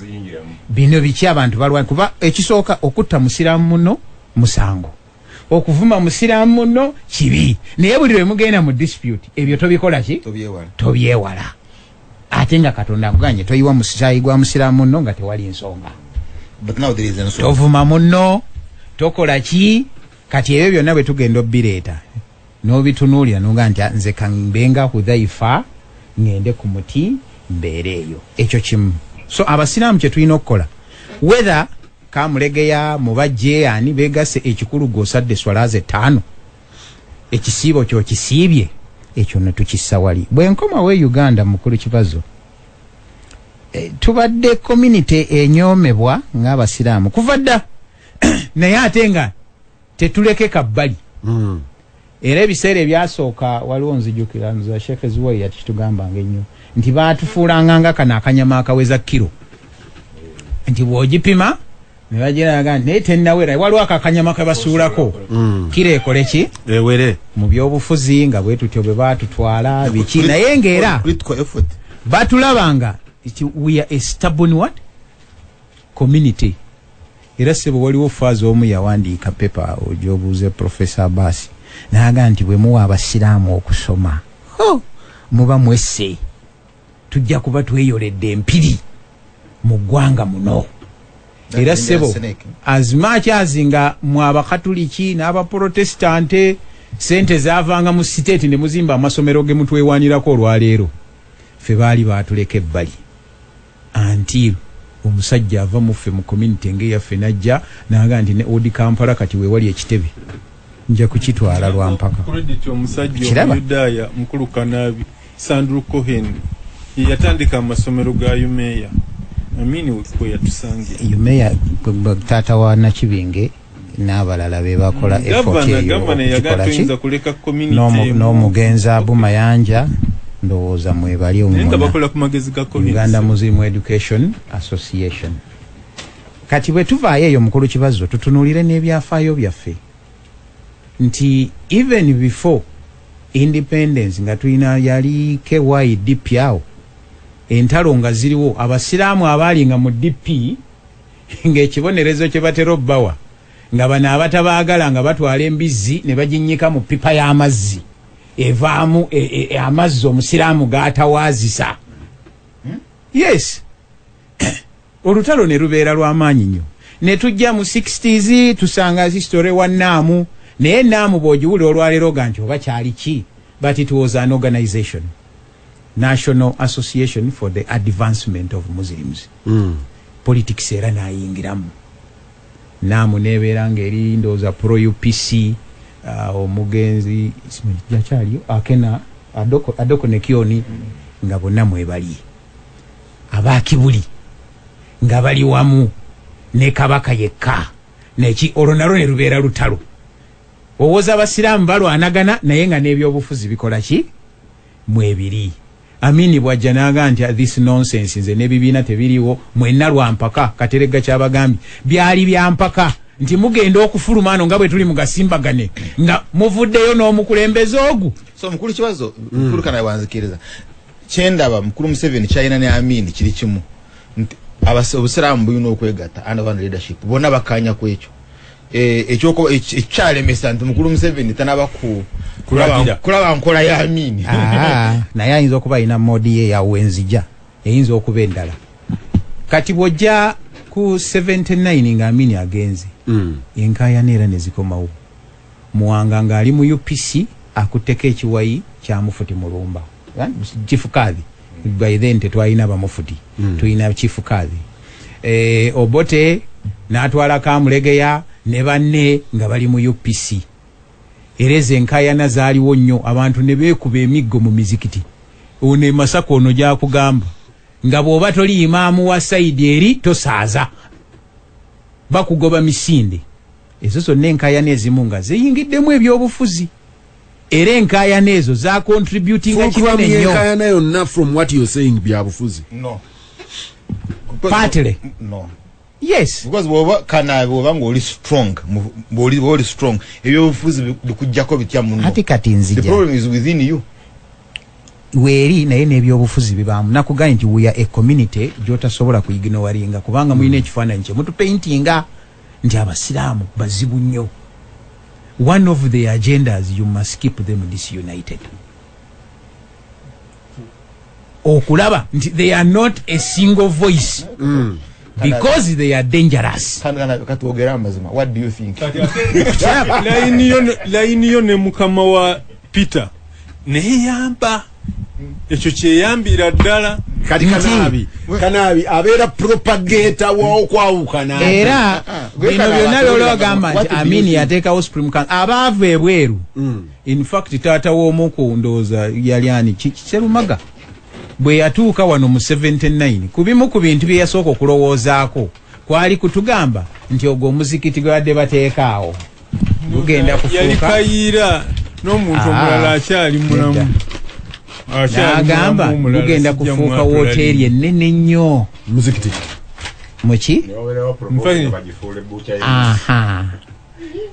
bino biki abantu balwana kuba ekisooka okutta musiraamu muno musango okuvuma musiraamu muno kibi naye buli lwe mugenda mu dispute ebyo tobikola ki tobyewala ate nga Katonda akuganye toyiwa musaayi gwa musiraamu muno nga tewali nsonga tovuma muno tokola ki kati ebyo byonna bwe tugenda obbireeta n'obitunuulira noga nti nze kambenga kudhaifa ngende ku muti mbeere eyo ekyo kimu so abasiraamu kye tulina okukola whether kamulegeya mubajje ani begase ekikulu gwosadde swala ze 5 ekisiibo kyo kisiibye ekyo ne tukissa wali bwe nkoma we Uganda mukulu kibazo tubadde community enyoomebwa ng'abasiraamu kuva dda naye ate nga tetuleke kabbali era ebiseera ebyasooka waliwo nzijukira nza Sheikh Zuwai yakitugambanga ennyo nti baatufuulanga nga kano akanyama akaweza kilo nti bw'ogipima ne bagiraga naye tennawera waliwo akanyama kabasuulako kiro ekole ki ewere mu byobufuzi nga bwe tutyo bwe baatutwala biki naye ng'era batulabanga we are a stubborn what community era sebo waliwo faazi omu yawandiika pepa ojobuuze Professor Abbas naga nti bwe muwa abasiraamu okusoma muba mwesse tujja kuba tweyoledde empiri mu ggwanga muno era sebo as much as nga mu abakatuliki n'abaprotestante sente zaavanga mu state ne muzimba amasomero ge mutwewanirako olwaleero ffe baali baatuleka ebbali until omusajja ava muffe mu community ng'eyaffe najja naga nti ne odi Kampala kati weewali ekitebe nja kukitwala lwampaka credit omusajja omuyudaaya mukulu Kanabi Sandru Cohen yatandika amasomero ga Yumeya amini ukwe yatusange Yumeya tata wa Nakibinge n'abalala be bakola effort eyo n'omugenzi Abumayanja ndowooza mwebali Uganda Muslim Education Association kati bwe tuvaayo eyo mukulu kibazo tutunuulire n'ebyafaayo byaffe nti even before independence nga tulina yali KYDP awo entalo nga ziriwo abasiraamu abaali nga mu DP ng'ekibonerezo kye batera obbawa nga bano abatabaagala nga batwala embizzi ne baginnyika mu pipa y'amazzi evaamu amazzi omusiraamu g'atawaazisa yes olutalo ne lubeera lw'amaanyi nnyo ne tujja mu 60s tusanga history wa Naamu naye Naamu bw'ogiwulira olwaleero ga nti oba kyali ki but it was an organization National Association for the Advancement of Muslims politics era naayingiramu Naamu nebeera ng'eri ndowooza pro UPC omugenzi jakyaliyo akena adoko ne Kioni nga bonna mwebali abaakibuli nga bali wamu ne Kabaka yekka neki olwo nalwo ne lubeera lutalo owoza abasiraamu balwanagana naye nga n'ebyobufuzi bikola ki mwebiri Amini bwajja naga nti this nonsense nze n'ebibiina tebiriwo mwenna lwampaka katerega ky'abagambi byali byampaka nti mugenda okufuluma ano nga bwe tuli mu Gasimbagane nga muvuddeyo n'omukulembeze ogu so mukulu kibazo mukulu kana wanzikiriza kyendaba mukulu Museveni China ne Amini kiri kimu obusiraamu buyina okwegatta under one leadership bonna bakanya ku ekyo ekyoko ekyalemesa nti mukulu Museveni tanaba kulaba nkola ya Amini naye ayinza okuba alina modi ye yawenzija eyinza okuba endala kati bw'ojja ku 79 nga Amini agenze enkaayana era ne zikomawo Muwanga ng'ali mu UPC akutteko ekiwayi kya Mufuti Mulumba Chifukazi by then tetwalina bamufuti tulina Chifukazi Obote n'atwala Kamulegeya ne banne nga bali mu UPC ereze enkaayana zaaliwo nnyo abantu ne beekuba emiggo mu mizikiti one Masako ono gyakugamba nga bw'oba toli imaamu wa sayidi eri tosaaza bakugoba misinde ezo zonna enkaayana ezimu nga zeyingiddemu ebyobufuzi era enkaayana ezo za contributing kinene nnyo enkaayana yonna from what you're saying byabufuzi no partly no Yes, because woba kana woba ngoli strong boli strong ebyo bufuzi bikujjako bitya munno ati kati nzija the problem is within you weeri naye n'ebyobufuzi bibamu nakuganye nti we are a community gyotasobola kuyiginowalinga kubanga mulina ekifaananyi kye mutupaintinga nti abasiraamu bazibu nnyo. One of the agendas you must keep them disunited. Okulaba nti they are not a single voice because they are dangerous. Katwogera amazima. What do you think? Laini yo ne mukama wa Peter ne yamba ekyo kyeyambira ddala kati kanabi abeera propagator wa okwawukana era bino byonna byolwagamba nti Amini yateekawo Supreme Council abaava ebweru. In fact taata w'omuku ndowooza yali ani Kiserumaga bwe yatuuka wano mu 79 kubimu ku bintu bye yasooka okulowoozaako kwali kutugamba nti ogwo omuzikiti gwe badde bateekaawo gugenda kufuuka yali kayiira n'omuntu omulala akyali mulamu. Agamba gugenda kufuuka woteeri ennene nnyo muzikiti muki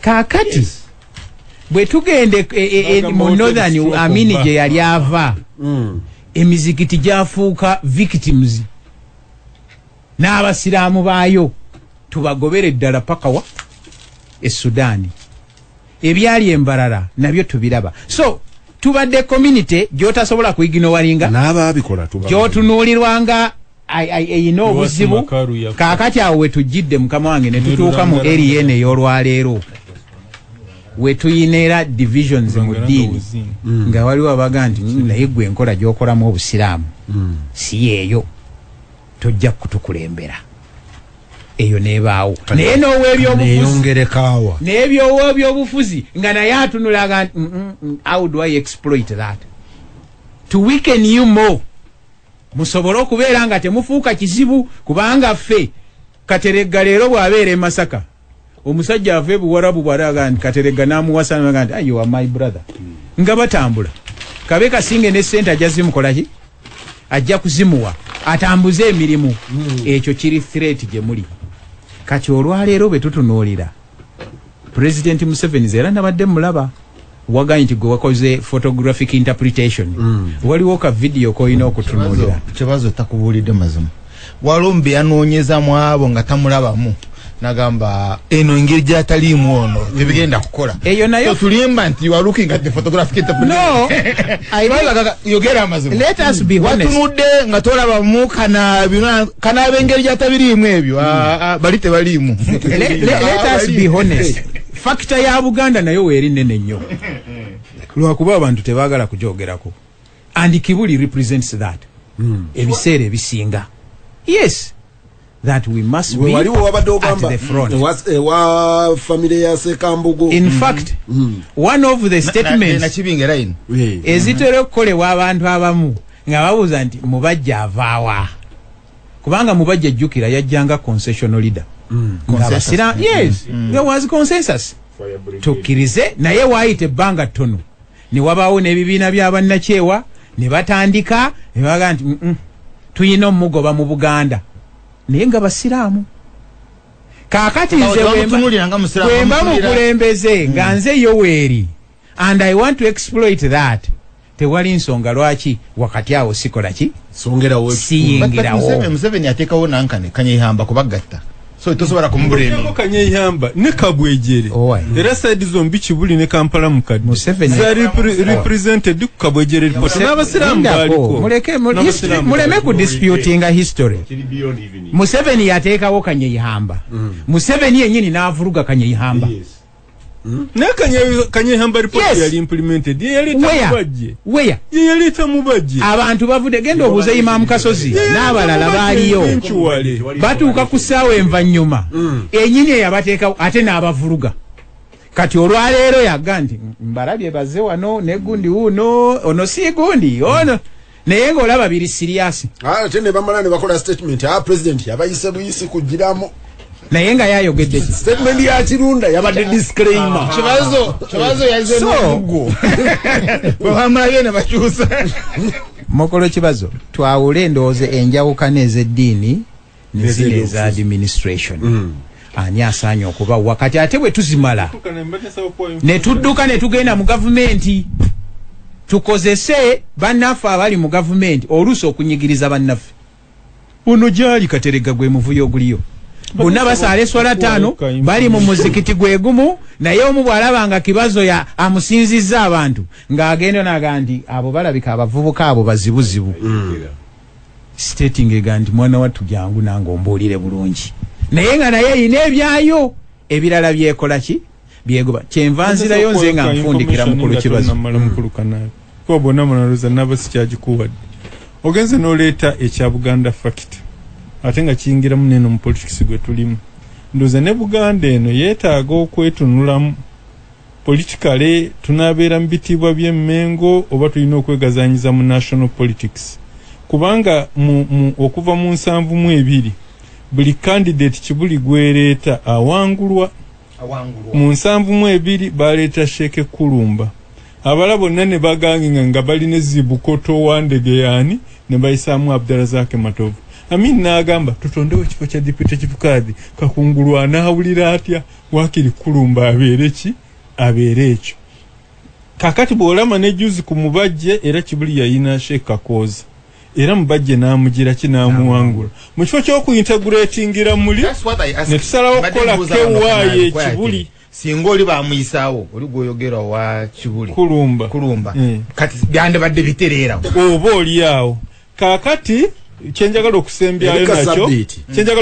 kaakati bwe tugende mu Northern Amini gye yali ava emizikiti gyafuuka victims n'abasiraamu baayo tubagobere ddala paka wa Sudaani ebyali embalala nabyo tubiraba. So tubadde community gyotasobola kuyiginowalinga n'abaabikola gyotunuulirwanga eyina obuzibu. Kaakati awo we tujjidde mukama wange ne tutuuka mu area eno ey'olwaleero we tuyina era divisions mu ddiini nga waliwo abaga nti naye gwe enkola gy'okolamu obusiraamu si yeeyo tojja kutukulembera eyo neebaawo naye n'ow'ebyobufuzi n'ebyobyobufuzi nga naye atunulaga how do I exploit that to weaken you more musobole okubeera nga temufuuka kizibu kubanga ffe Kateregga leero bw'abeera e Masaka omusajja ave buwarabu bwaraga nti Kateregga n'amuwasa n'aga nti you are my brother nga batambula kabe kasinge ne ssente ajja zimukolaki ajja kuzimuwa atambuze emirimu ekyo kiri threat gye muli. Kati olwaleero bwe tutunuulira President Museveni era nabadde mulaba waganye nti gwe wakoze photographic interpretation waliwo ka video koyina okutunuulira kibazo takubuulidde mazima walumbe yanoonyeza mu abo nga tamulabamu nagamba eno engeri gy'ataliimu ono tebigenda kukola eyo nayo tulimba nti you are looking at the photographic interpretation. No yogera amazima. Let us be honest. Watunudde nga tolabamu kana ab'engeri gy'atabiriimu ebyo bali tebaliimu. Let us be honest. Factor ya Buganda nayo weeri nnene nnyo lwakuba abantu tebaagala kujoogerako and Kibuli represents that ebiseera ebisinga. Yes, that we must be at the front. Wa family ya Sekambugo. In fact, one of the statements ezitera okukolebwa abantu abamu nga babuuza nti mubajja avaawa kubanga mubajja jjukira yajjanga concessional leader. Yes, there was consensus. Tukkirize naye waayita ebbanga ttono ne wabaawo n'ebibiina by'abannakyewa ne batandika ne baga nti tuyina omugoba mu Buganda naye nga basiraamu. Kaakati nze wemba mukulembeze nga nze Yoweri and I want to exploit that. Tewali nsonga lwaki wakati awo sikola ki siyingirawo. Museveni ateekawo nankane kanyehamba kubagatta so tosobola kumubulema kanyehamba ne Kabwejere era side zombi Kibuli ne Kampala mukadde Museveni represented ku Kabwejere report n'abasiraamu baliko muleme ku disputinga history. Museveni yateekawo kanyehamba Museveni yennyini n'avuruga kanyehamba na kanyehamba report yali implemented yali tamubajje abantu bavude genda obuze Imam Kasozi n'abalala baaliyo batuuka ku ssaawa envannyuma ennyini eyabateekawo ate n'abavuruga. Kati olwaleero yagga nti mbalabye baze wano ne gundi uno ono si gundi ono naye ng'olaba biri siriasi ate ne bamala ne bakola statement president yabayise buyisi kugiramu naye nga yayogedde statement ya Kirunda yabadde disclaimer kibazo yaze n'omugo bamalayo ne bakyusa mokolo kibazo twawule endowooza enjawukana ez'eddiini nezine za administration ani asaanya okuba wakati ate bwe tuzimala ne tudduka ne tugenda mu gavumenti tukozese bannaffe abali mu gavumenti oluusi okunyigiriza bannaffe ono gyali Kateregga gwe muvuyo oguliyo bonna basaala eswala 5 bali mu muzikiti gwe gumu naye omu bw'alabanga kibazo ya amusinzizza abantu ng'agenda naga nti abo balabika abavubuka abo bazibuzibu stating ega nti mwana wattu jangu nange ombuulire bulungi naye nga naye yina ebyayo ebirala byekola ki byegoba kyenva nzirayo nze nga nfundikira mukulu kibazo kuba bonna munaluza naba sikyagikuwadde ogenze n'oleeta ekya Buganda Fact ate nga kiyingira muneno mu politics gwe tulimu ndoza ne Buganda eno yeetaaga okwetunulamu politikale tunabeera mu bitibwa by'emmengo oba tulina okwegazanyiza mu national politics kubanga okuva mu 72 buli candidate kibuli gwereeta awangulwa mu 72 baleeta Sheikh Kulumba abala bonna ne baganginga nga balina zibukoto wandege yani ne bayisaamu Abdulrazak Matovu Amin n'agamba tutondewo ekifo kya deputy chief card kakungulwa anawulira atya wakiri Kulumba abeere ekyo kakati bw'olama ne juzi ku mubajje era kibuli yayina Sheikh Kakoza era mubajje n'amugira kinaamuwangula mu kifo ky'okuyintegratingira muli ne tusalawo okukola kewaye kibuli singa oli bamuyisaawo oli gwoyogera wa kibuli Kulumba kati byande badde bitereera oba oli awo kakati chenjagala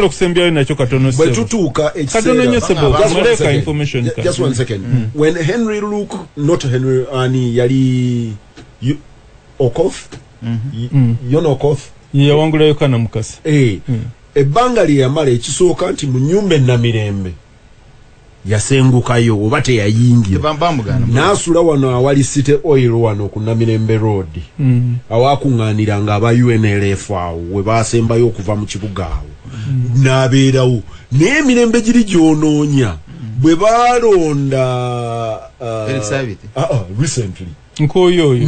okusembyayo nakyo katono sebo bwe tutuuka katono nnyo sebo maleka information just one second when Henry Luke not Henry ani yali Okoth Yono Okoth yawangulayo kana mukasa ebbanga lye yamala ekisooka nti mu nnyumba Namirembe yasengukayo oba teyayingira n'asula wano awali City Oil wano ku Namirembe Road awakuŋŋaaniranga aba UNLF awo we baasembayo okuva mu kibuga awo n'abeerawo naye emirembe giri gy'onoonya bwe baalonda recently nkooyooyo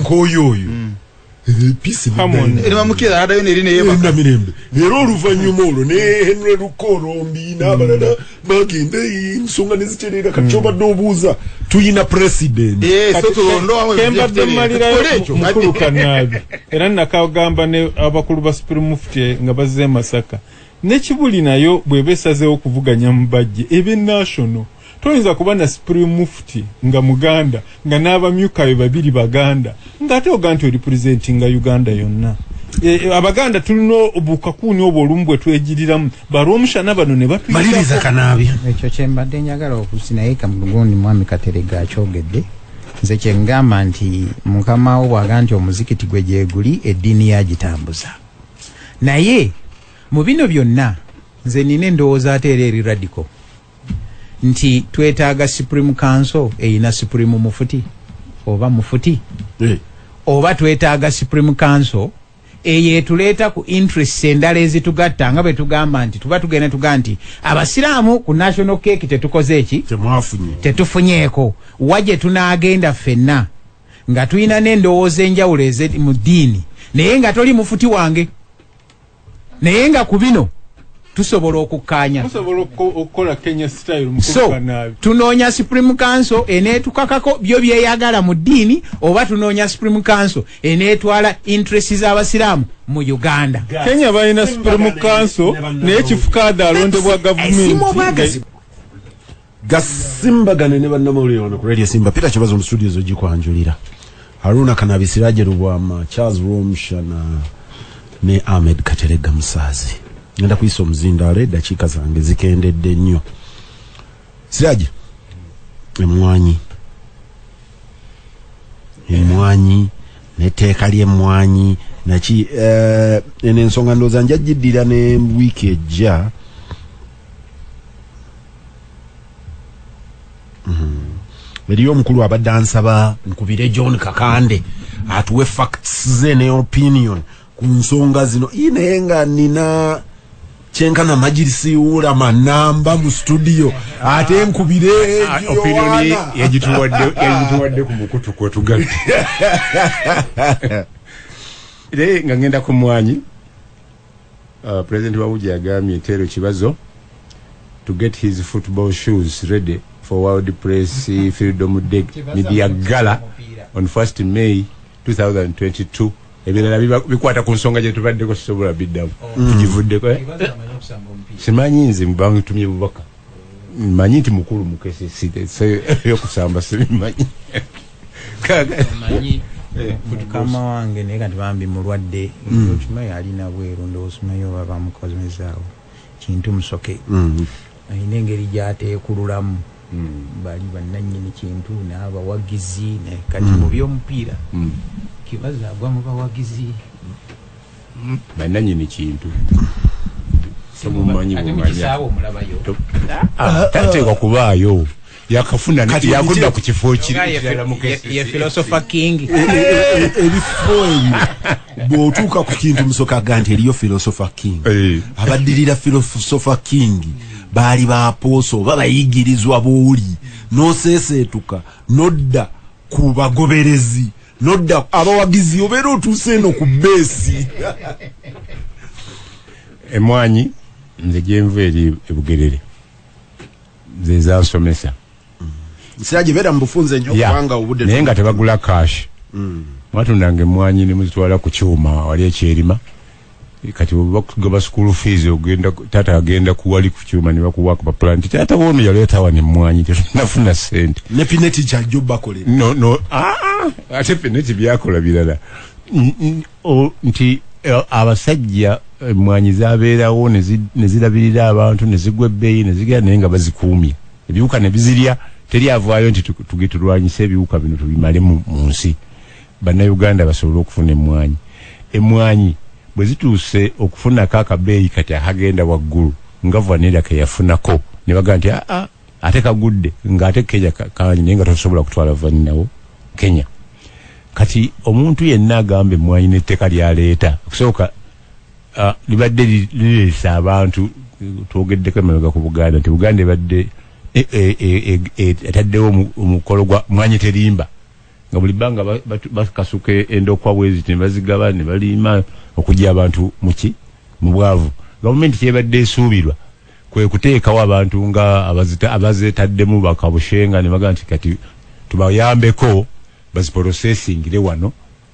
peace mukira adayo nerine yeba Namirembe lero oluvanyuma olwo ne Henry Lukolombi n'abalala bagenda ensonga neziterera kati obadde obuuza tuyina president kembadde mmalirayo mukulu Kanabi era nakagamba ne abakulu ba Supreme Mufti nga bazze Masaka ne Kibuli nayo bwebesazeewo okuvuganya mu bajje ebe national toyinza kuba na Supreme Mufti nga Muganda nga n'abamyukayo babiri Baganda ngate oganti representinga Uganda yonna abaganda tulino obukakuni obwo olumbwe twejiriramu baromshana bano ne batuyiriza Kanabi ekyo kyembadde njagala okusinayika mu lugundi mwami Kateregga akyogedde nze kyengamba nti mukama wo bwaganti omuzikiti gwe gyeguli eddiini yagitambuza naye mu bino byonna nze nina endowooza ate era eri radical nti twetaaga Supreme Council eyina Supreme Mufuti oba Mufuti oba twetaaga Supreme Council eyeetuleeta ku interest endala ezitugatta nga bwe tugamba nti tuba tugenda tuga nti abasiraamu ku national cake tetukoze eki tetufunyeeko wajje tunaagenda ffenna nga tulina n'endowooza enjawulo mu ddiini naye nga toli mufuti wange naye nga ku bino tusobola okukkaanya okukola Kenya style so tunoonya Supreme Council eneetukakako byo byeyagala mu ddiini oba tunoonya Supreme Council eneetwala interest z'abasiraamu mu Uganda. Kenya balina Supreme Council naye kifukaada alondebwa gavumenti. Gasimbagane ne bannamawulire wano ku Radio Simba. Peter Kibazo mu studios ogikwanjulira. Haruna Kanabisiraje Rubwama, Charles Romsha ne Ahmed Kateregga Musazi. Ngenda kuyisa omuzindaalo dakiika zange zikendedde nnyo. Siraje emmwanyi n'etteeka ly'emmwanyi naki eno ensonga ndowooza njagiddira ne wiiki ejja eriyo omukulu abadde ansaba nkubire John Kakande atuwe facts ze ne opinion ku nsonga zino naye nga nina kyenkana majirisi ulama namba mu studio ate nkubire opinion yagituwadde ku mukutu kwetugatte nga ngenda ku mwanyi President Wawuji agambye Tero Kibazo to get his football shoes ready for World Press Freedom Day Media Gala on 1st May 2022. Ebirala bikwata ku nsonga gye tubaddeko sisobola biddamu tugivuddeko simanyi nze mbangu tumye bubaka manyi nti mukulu mukese site yokusamba simanyi manyi mukama wange naye kati bambi mulwadde okimanyi alina bweru ndowoozimanyi oba bamukozesaawo kintu musoke ayina engeri gy'ateekululamu bali bannannyini kintu n'abawagizi kati mu by'omupiira Kibazo agwa mu bawagizi bannannyini kintu semumanyi mukisaawo omulabayo tateekwa kubaayo yakafuna yakudda ku kifo ye philosopher king ebifo ebyo bw'otuuka ku kintu musoka ganti eriyo philosopher king abaddirira philosopher king baali baaposo oba bayigirizwa booli n'oseeseetuka nodda ku bagoberezi nodda abawagizi obeera otuuse eno ku beesi emwanyi nze gyenva eri ebugerere ze zansomesa sirage beera mu bufunze nnyo kubanga obudde naye nga tebagula kashi mwatundanga emwanyi ne muzitwala ku kyuma wali ekyerima kati bakugaba school fees ogenda tata agenda kuwali ku kyuma ne bakuwaka pa plant tata wono yaleeta wano emwanyi tetunafuna sente ne pineti kyajjo bakolera no ate pineti byakola birala nti abasajja emwanyi zabeerawo ne zirabirira abantu ne zigwa ebbeeyi ne zigenda naye nga bazikuumye ebiwuka ne bizirya teri avaayo nti tugitulwanyise ebiwuka bino tubimale mu nsi bannayuganda basobole okufuna emwanyi bwe zituuse okufunako akabeeyi kati akagenda waggulu nga vanira ke yafunako ne baga nti ate kagudde ng'ate Kenya kanyi naye nga tosobola kutwala vaninawo Kenya kati omuntu yenna agamba emwanyi n'etteka lyaleeta okusooka libadde lireesa abantu twogeddeko emabega ku Buganda nti Buganda ebadde etaddewo omukolo gwa mwanyi terimba nga buli bbanga bakasuka endokwa bwezi ne bazigaba ne balima okujja abantu mu bwavu gavumenti kyebadde esuubirwa kwe kuteekawo abantu nga abazeetaddemu bakabushenga ne baga nti kati tubayambeko baziprocessingire wano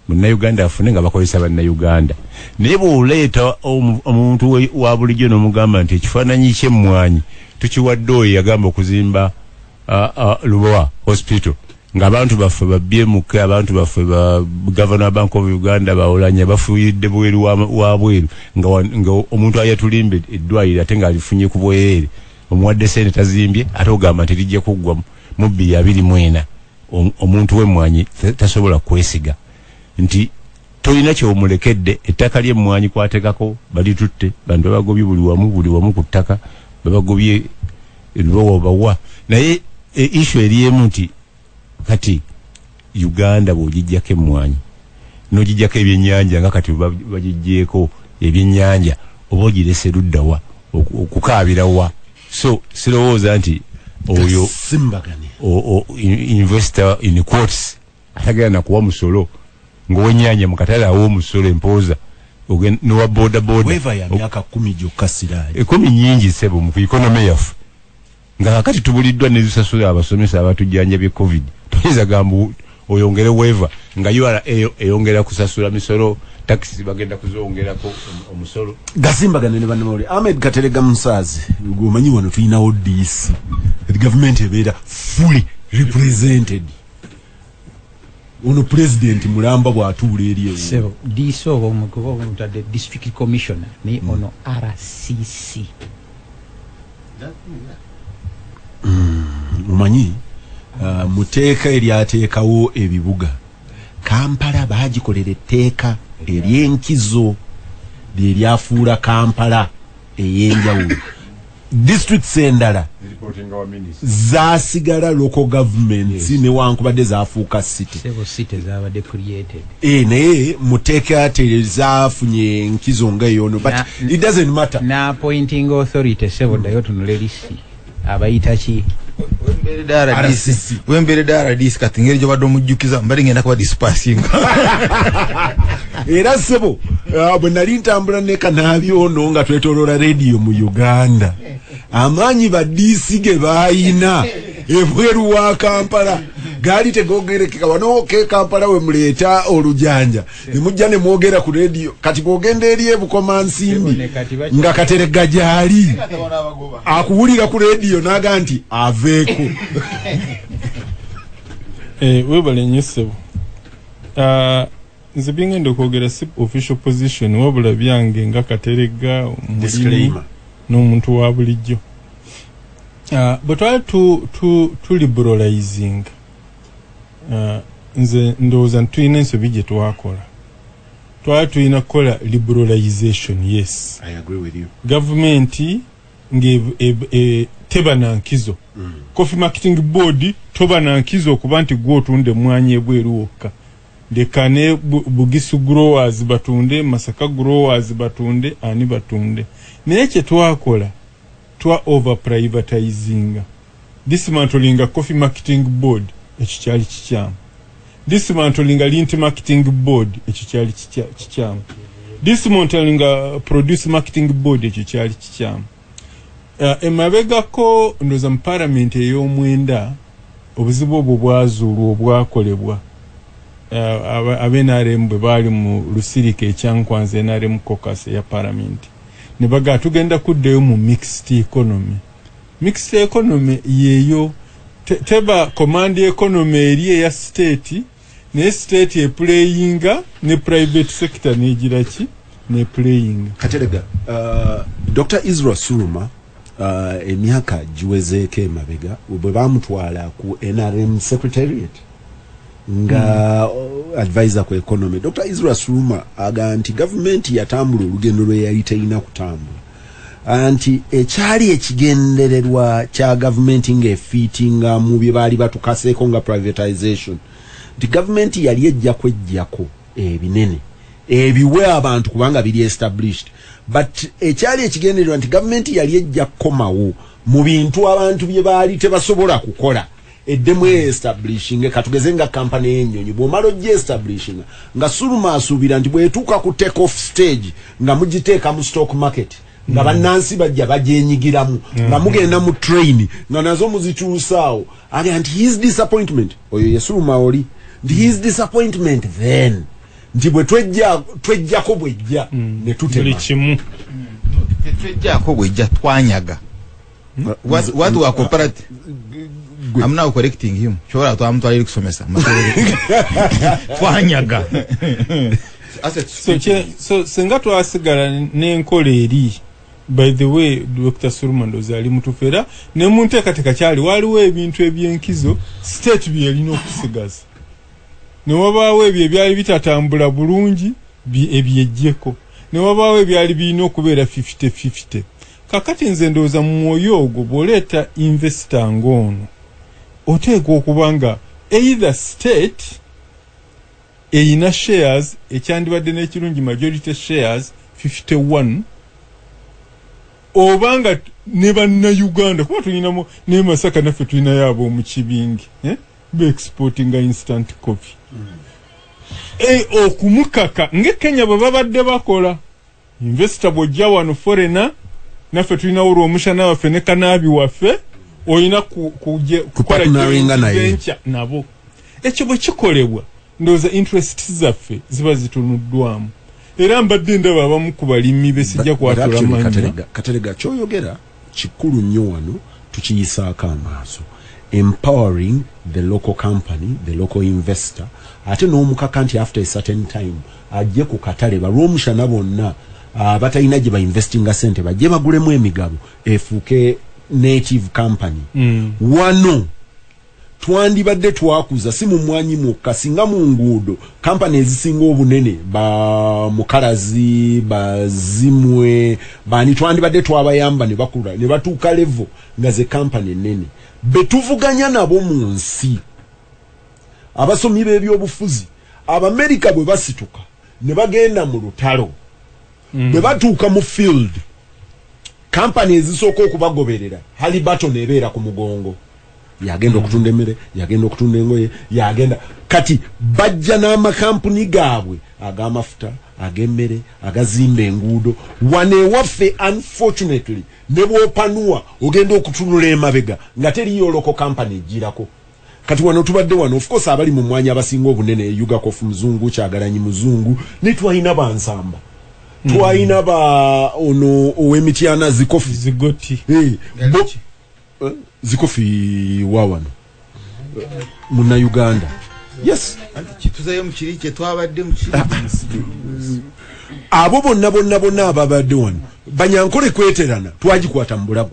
munnayuganda afune nga bakozesa bannayuganda naye bw'oleeta omuntu wa bulijjo n'omugamba nti ekifaananyi ky'emmwanyi tukiwadde oyo yagamba okuzimba Lubowa hospital ng'abantu baffe ba BMK abantu baffe ba Governor Bank of Uganda bawolanya bafuuyidde bweru wa bweru nga omuntu ayatulimbe eddwaliro ate ng'alifunye ku bwereere omuwadde sente tazimbye ate ogamba nti lijja kuggwa mu 2024 omuntu w'emmwanyi tasobola kwesiga nti tolina kyomulekedde ettaka ly'emmwanyi kwatekako balitutte bantu babagobye buli wamu ku ttaka babagobye Lubowa bawa naye issue eriemu nti kati Uganda bw'ogijjako emmwanyi n'ogijjako ebyennyanja nga kati bagijjeeko ebyennyanja oba ogirese luddawa okukaabirawa so sirowooza nti oyo investor in quotes atagenda nakuwa musolo ng'owennyanja mu katale awo omusolo empooza nowa bodaboda weva ya myaka 10 gyokka siraayi 10 nyingi sebo mu economy yaffe nga kakati tubuliddwa ne zisasula abasomesa abatujjanjabye covid toyinza gamba oyongere weva nga URA eyongera kusasula misolo taxi bagenda kuzongerako omusolo Gasimbagane Ne Bannamawulire Ahmed Katerega Musazi gumanyi wano tuyinawo DC the government ebeera fully represented ono president mulamba bwatuula eri eyo sebo DC oba omutadde district commissioner ni ono RCC umanyi muteeka eryateekawo ebibuga Kampala baagikolera etteeka ery'enkizo lyeryafuula Kampala ey'enjawulo districts endala zasigala local governments newankubadde zafuuka city naye muteeka tezaafunye enkizo nga eyono but it doesn't matter na appointing authority sebo ddayo tunule lisi abayita ki wembere dara dis kati ngeri jobadde omujjukiza mbali ngenda kuba dispersing era sebo bwe nali ntambula ne Kanaabyono nga twetoloola radio mu Uganda amaanyi ba DC ge baayina ebweru wa Kampala gaali tegogerekeka wano ke Kampala we muleeta olujanja ne mujja ne mwogera ku radio kati bwogenda eri ebukoma nsimbi nga Kateregga gyali akuwulira ku radio naga nti aveeko webale nnyo ssebo nze bingenda okwogera si official position wabula byange nga Kateregga omulimi n'omuntu wa bulijjo bwe twali tu liberalizing nze ndowooza tulina ensobi gye twakola twali tulina kukola liberalization. Yes, I agree with you. Government teba na nkizo Coffee Marketing Board toba na nkizo okuba nti gwe otunde mwanya ebweru wokka ndekane Bugisu growers batunde Masaka growers batunde ani batunde naye kye twakola twa over privatizing dismantling Coffee Marketing Board ekikyali kikyamu dismantling Lint Marketing Board ekikyali kikyamu dismantling Produce Marketing Board ekikyali kikyamu emabegako ndoza mu parliament ey'omwenda obuzibu obwo bwazuulwa obwakolebwa abenarem bwe baali mu lusirika ekyankwanza enarem caucus ya parliament ne baga tugenda kuddeyo mu mixed economy. Mixed economy yeyo teba command economy eri ya state ne state e playinga ne private sector ne jiraki ne playing. Kateregga Dr. Israel Suruma emyaka giwezeeko emabega bwe bamutwala ku NRM secretariat nga advisor ku economy. Dr. Israel Suruma aga nti government yatambula olugendo lwe yali terina kutambula anti ekyali ekigendererwa kya government ng'efiitinga mu bye baali batukaseeko nga privatization nti government yali ejja kwejjako ebinene ebiwe abantu kubanga biri established but ekyali ekigendererwa nti government yali ejja kukomawo mu bintu abantu bye baali tebasobola kukola eddemu establishing katugeze nga company y'ennyonyi bw'omala ojja establishing nga Suruma asuubira nti bw'etuuka ku take off stage nga mugiteeka mu stock market nga bannansi bajja bagyenyigiramu nga mugenda mu train nga nazo muzikyusaawo aga nti his disappointment oyo ye Suruma oli nti his disappointment then nti bwe twejjako bwejja ne tutema twejjako bwejja twanyaga what we are cooperative. I'm now correcting him. Chora to amutwali kusomesa. Twanyaga. So senga twasigala n'enkola eri. By the way, Dr. Suruma ndoza ali mutufera ne munteekateeka kyali waliwo ebintu ebyenkizo state bye yalina okusigaza ne wabaawo ebyo ebyali bitatambula bulungi ebyejjeko ne wabaawo ebyali birina okubeera 50-50. Kakati nze ndowooza mu mwoyo ogwo bw'oleeta investor ng'ono oteekwa okuba nga either state eyina shares ekyandibadde n'ekirungi majority shares 51 obanga ne bannayuganda kuba tulinamu ne Masaka naffe tulina yaabo mu kibingi be exporting instant coffee okumukaka nge Kenya bwe babadde bakola investor bw'ojja wano foreigner naffe tulina olwo omushana waffe ne Kanaabi waffe oyina kukola venture nabo ekyo bwe kikolebwa ndowooza interest zaffe ziba zitunuddwamu era mbadde ndaba abamu ku balimi besijja kwatula manya. Kateregga kyoyogera kikulu nnyo wano tukiyisaako amaaso empowering the local company, the local investor ate n'omukaka nti after a certain time ajje ku katale balw'omushana bonna batalina gye bainvestinga sente bajje bagulemu emigabo efuuke native company. Wano twandibadde twakuza si mu mwanyi mwokka singa mu nguudo company ezisinga obunene ba Mukalazi Bazimwe bani twandibadde twabayamba ne bakula ne batuuka level nga ze company nene betuvuganya nabo mu nsi abasomi b'ebyobufuzi Abamerika bwe basituka ne bagenda mu lutalo bwe batuuka mu field company ezisooka okubagoberera Halliburton ebeera ku mugongo yagenda okutunda emmere yagenda okutunda engoye yagenda kati bajja n'amakampuni gaabwe ag'amafuta ag'emmere agazimba enguudo wane waffe unfortunately ne bw'opanua ogenda okutunula emabega nga teriyo loko kampani ejjirako kati wano tubadde wano of course abali mu mwanya abasinga obunene Yugakof muzungu Kyagalanyi muzungu ne twalina bansamba twalina ba ono ow'emityana Zikofi Zigoti Zikofi wawano muna Uganda yes kituzayo mu kiri kye twabadde mu kiri abo bonna ababadde wano Banyankole kweterana twagikwata mu bulago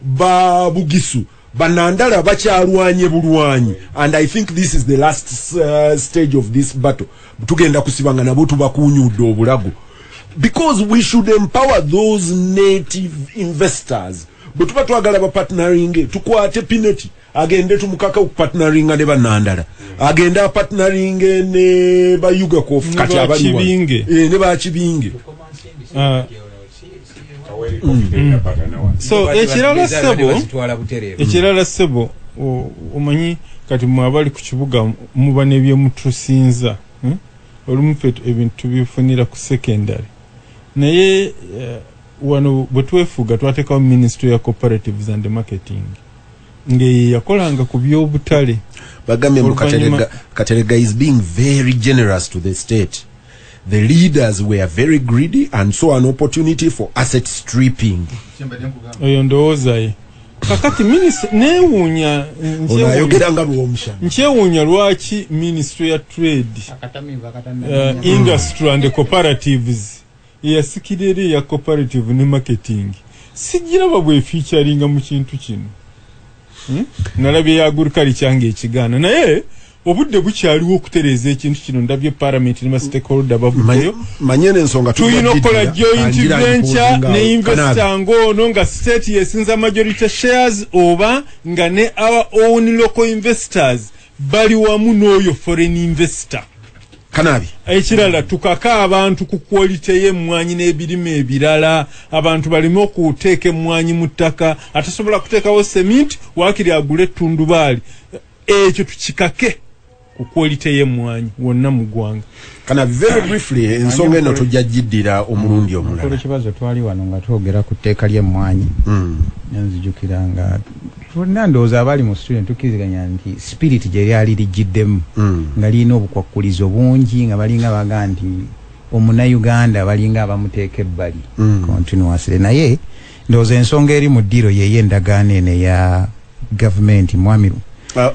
ba Bugisu banandala bakyalwanye bulwanyi and I think this is the last stage of this battle tugenda kusibanga nabo tubakunyudde obulago because we should empower those native investors but tuba twagala ba partnering tukwate Pineti agende tumukaka ku partnering ne banandala agenda partnering ne ba Yugakof kati abali ne ba Kibinge so ekirala sebo omanyi kati mwabali ku kibuga muba nebye mutusinza olumu ebintu bifunira ku secondary naye wano bwetwefuga twatekawo Ministry ya Cooperatives and Marketing nge yakolanga ku byobutale bagamye mu Katerega is being very generous to the state. The leaders were very greedy and saw an opportunity for asset stripping. Oyo ndowooza ye kakati newuunya nkyewuunya lwaki Ministry ya Trade Industry and Cooperatives yasikirere ya cooperative ne marketing sijiraba bwe featuringa mu kintu kino nalabye yagurukali kyange ekigana naye obudde bukyaliwo okutereeza ekintu kino ndabye parliament ne stakeholder bavuddeyo manyene ensonga tulina okukola joint venture ne investor ngono nga state yesinza majority shares oba nga ne our own local investors bali wamu n'oyo foreign investor kanabi ekirala tukaka abantu ku quality y'emmwanyi n'ebirime ebirala abantu balimo okuteeka emmwanyi mu ttaka atasobola kuteekawo cement wakiri agule tundubali ekyo tukikake ku quality y'emmwanyi wonna mu ggwanga kana very briefly ensonga eno tujjajiddira omulundi omulala ekibazo twali wano nga twogera ku tteeka ly'emmwanyi nzijukira nga fonna ndowooza abali mu student tukiriziganya nti spirit gye lyali lijjiddemu nga lirina obukwakkulizo bungi nga balinga baga nti omunayuganda balinga abamuteeka ebbali continuously naye ndowooza ensonga eri mu ddiiro yeyo endagaano eno eya gavumenti mwami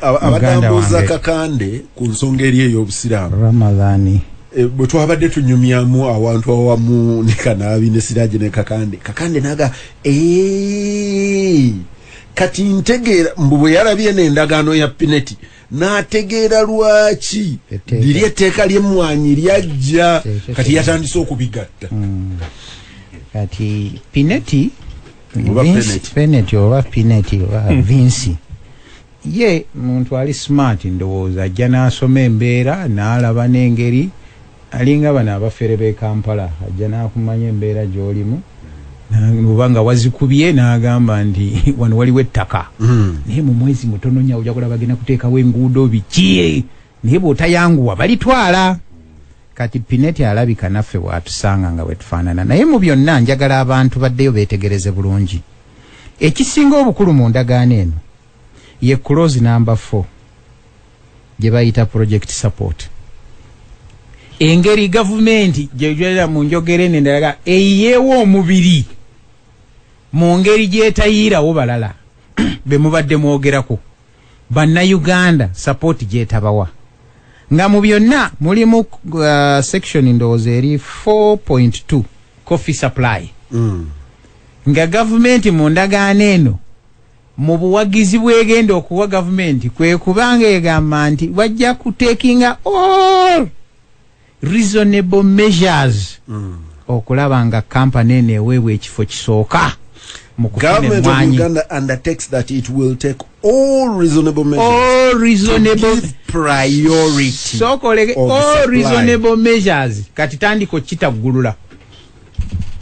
abadambuza kakande ku nsonga eri ey'obusiraamu Ramadhani bwe twabadde tunyumyamu awantu awamu ne Kanaabi ne Siraje ne kakande naga kati ntegeera bwe yarabye n'endagaano ya Pineti n'ategeera lwaki liri etteeka ly'emmwanyi lyajja kati yatandise okubigatta kati Pineti oba Pineti oba Vinci ye muntu ali smart ndowooza ajja n'asoma embeera n'alaba n'engeri alinga bano abafere b'e Kampala ajja n'akumanya embeera gy'olimu oba nga wazikubye n'agamba nti wano waliwo ettaka naye mu mwezi mutono nnyo ojja kulaba bagenda kuteekawo enguudo biki naye bw'otayanguwa balitwala kati Pineti alabika naffe bw'atusanga nga bwe tufaanana naye mu byonna njagala abantu baddeyo beetegereze bulungi ekisinga obukulu mu ndagaano eno ye clause number 4 gye bayita project support engeri gavumenti gyejwalira mu njogera eno endala eyiyeewo omubiri mu ngeri gyetayiirawo balala be mubadde mwogerako bannayuganda support gyetabawa nga mu byonna mulimu section ndowooza eri 4.2 coffee supply nga gavumenti mu ndagaano eno mu buwagizi bwegenda okuwa gavumenti kwe kubanga egamba nti bajja kutekinga all reasonable measures okulaba nga kampani eno eweebwa ekifo kisooka mu kufuna emmwanyi. Government of Uganda undertakes that it will take all reasonable measures all reasonable to give priority sokolege all reasonable measures kati tandiko kitaggulula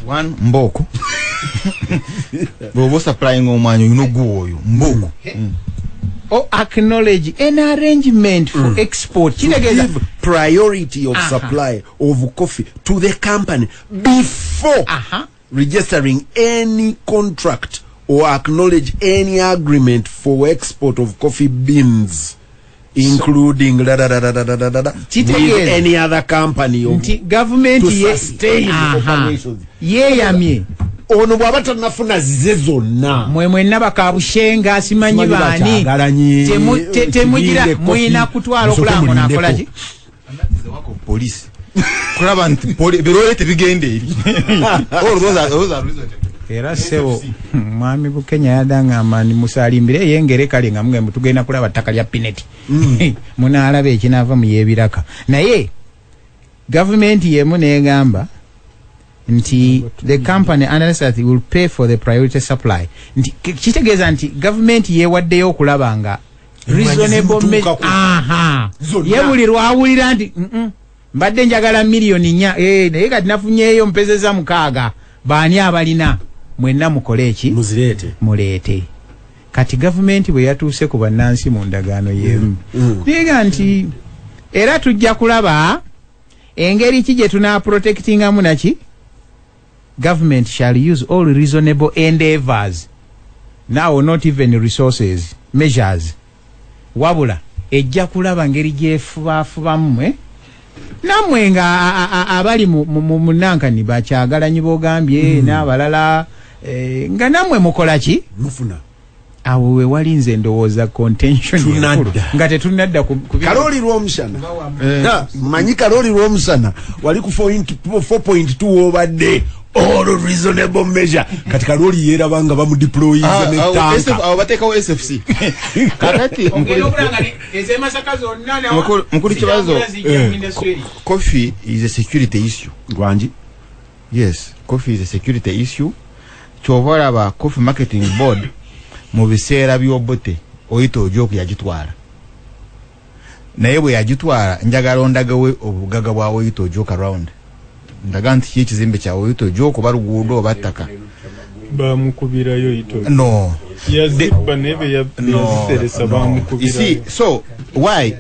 one mboko bobo supplying omwanyi you know go oyo mboko or acknowledge an arrangement for export. To give priority of supply of coffee to the company before registering any contract or acknowledge any agreement for export of coffee beans, including with any other company government to sustain operations. Ono bwabata nafuna zize zonna mwe nabakabushenga simanyi bani temugira mwina kutwala okulango nakolaji anazize wako police kulaba nti birole tebigende eri those are reasons. Era sebo mwami Bukenya yadanga ni musalimbire yengere kali nga mwe mutugenda kulaba ttaka lya pineti muna alabe ekinava mu yebiraka naye government yemu negamba nti the company analysis will pay for the priority supply nti kitegeeza nti government yewaddeyo okulaba nga reasonable yebulirwa awulira nti mbadde njagala miliyoni 4 naye kati nafunyeeyo mpezeza 6 baani abalina mwenna mukole eki muleete kati government bwe yatuuse ku bannansi mu ndagaano yemu niga nti era tujja kulaba engeri ki gye tuna protectingamu naki government shall use all reasonable endeavors now not even resources measures wabula ejja kulaba ngeri gyefubafubamu namwe nga abali mu nankani bakyagalanyi bogambye n'abalala nga namwe mukola ki mufuna awo we wali nze ndowooza contention nga tetunadda ku kaloli lw'omusana manyi kaloli lw'omusana wali ku 4.2 obadde all reasonable measure kati kaloli yerabanga bamudeployiza ne tanka awo bateekawo SFC kakati mukulu kibazo coffee is a security issue gwanji yes coffee is a security issue chovola ba coffee marketing board mu biseera by'obote oyito ojoku yagitwala naye bwe yagitwala njagala ondagawe obugaga bwa oyito ojoku around ndaga nti ekizimbe kya oyito ojoku baluguudo obattaka bamukubirayo ito no yazibba nebe yaziteresa bamukubira see so why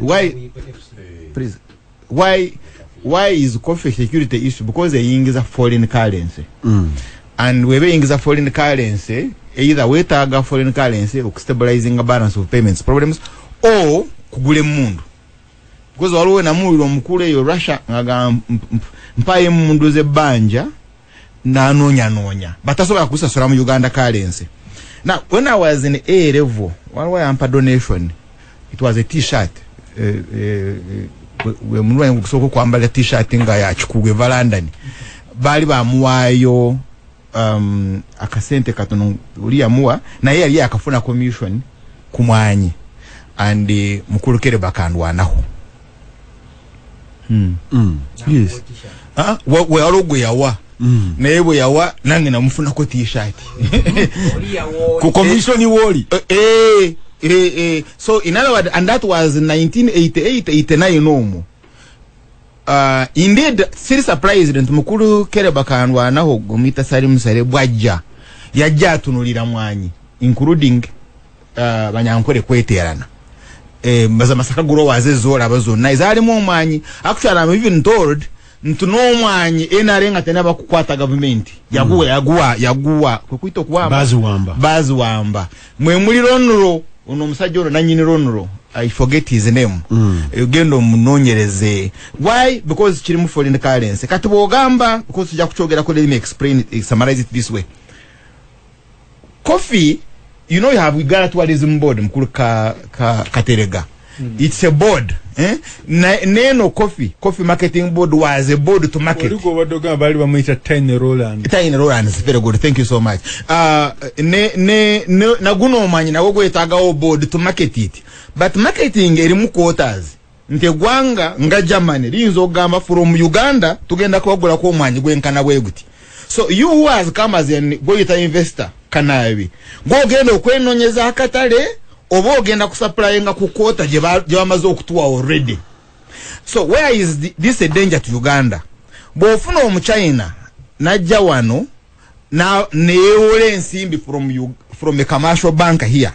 please why is coffee security issue because they ingiza foreign currency and webe ingiza foreign currency either wetaaga foreign currency or stabilizing a balance of payments problems or kugule mundu because waliwo na muliro mukule yo Russia ngaga mpaye mundu ze banja na nonya batasobola kusasula mu Uganda currency. Now when I was in A level waliwo yampa donation it was a t-shirt we munwa ngusoko kwambala t-shirt nga ya chikugwe London bali bamuwayo akasente katono uli amuwa na yeye yali akafuna commission kumwanyi and mukulukere bakandwanaho yes we alogwe yawa na yebo yawa nange namufuna ko t-shirt ku commission woli so in other words and that was 1988-89 nomo indeed serious president mukuru kere bakandwanaho gomita sari musare bwajja yajja tunulira mwanyi including banyankore kweterana baza masaka guro waze zola bazonna izali mu mwanyi actually I'm even told ntuno mwanyi enarenga tena bakukwata government yaguwa kwito kuwamba bazi wamba mwe muri ronro uno musajja na nyini ronro I forget his name ugendo munonyereze why because kiri mu foreign currency kati bogamba because tujja kuchogera ko let me explain summarize it this way coffee you know you have we got tourism board mkuru katerega it's a board neno coffee marketing board was a board to market oliko badoga bali bamuita Tiny Roland is very good thank you so much na guno omanyi nawo gwetagawo board to market it but marketing eri mu quotas nte gwanga nga Germany linzo gamba from Uganda tugenda kwagula ko omanyi gwenkana bweguti so you who has come as an goita investor kanabi gogenda okwenonyeza akatale obo ogenda kusupply nga ku quota je bamaze okutuwa already so where is this a danger to Uganda bofuna omu China najja wano na neole ensimbi from a commercial bank here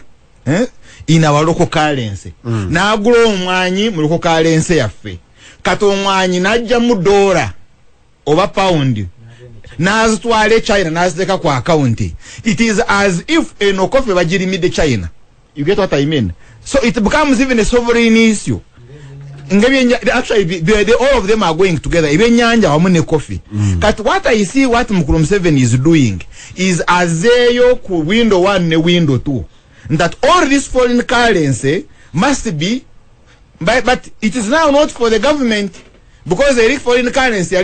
in our local currency. N'agula omwanyi mu local currency yaffe. Kati omwanyi n'ajja mu dollar oba pound. N'azitwale China n'aziteka ku account. It is as if eno coffee bagirimidde China. You get what I mean? So it becomes even a sovereign issue. Actually, all of them are going together. Ibyenyanja wamu ne coffee. But what I see what Mukulu Museveni is doing is azeyo ku window 1 ne window 2. That all this foreign currency must be, but it is now not for the government because the foreign currency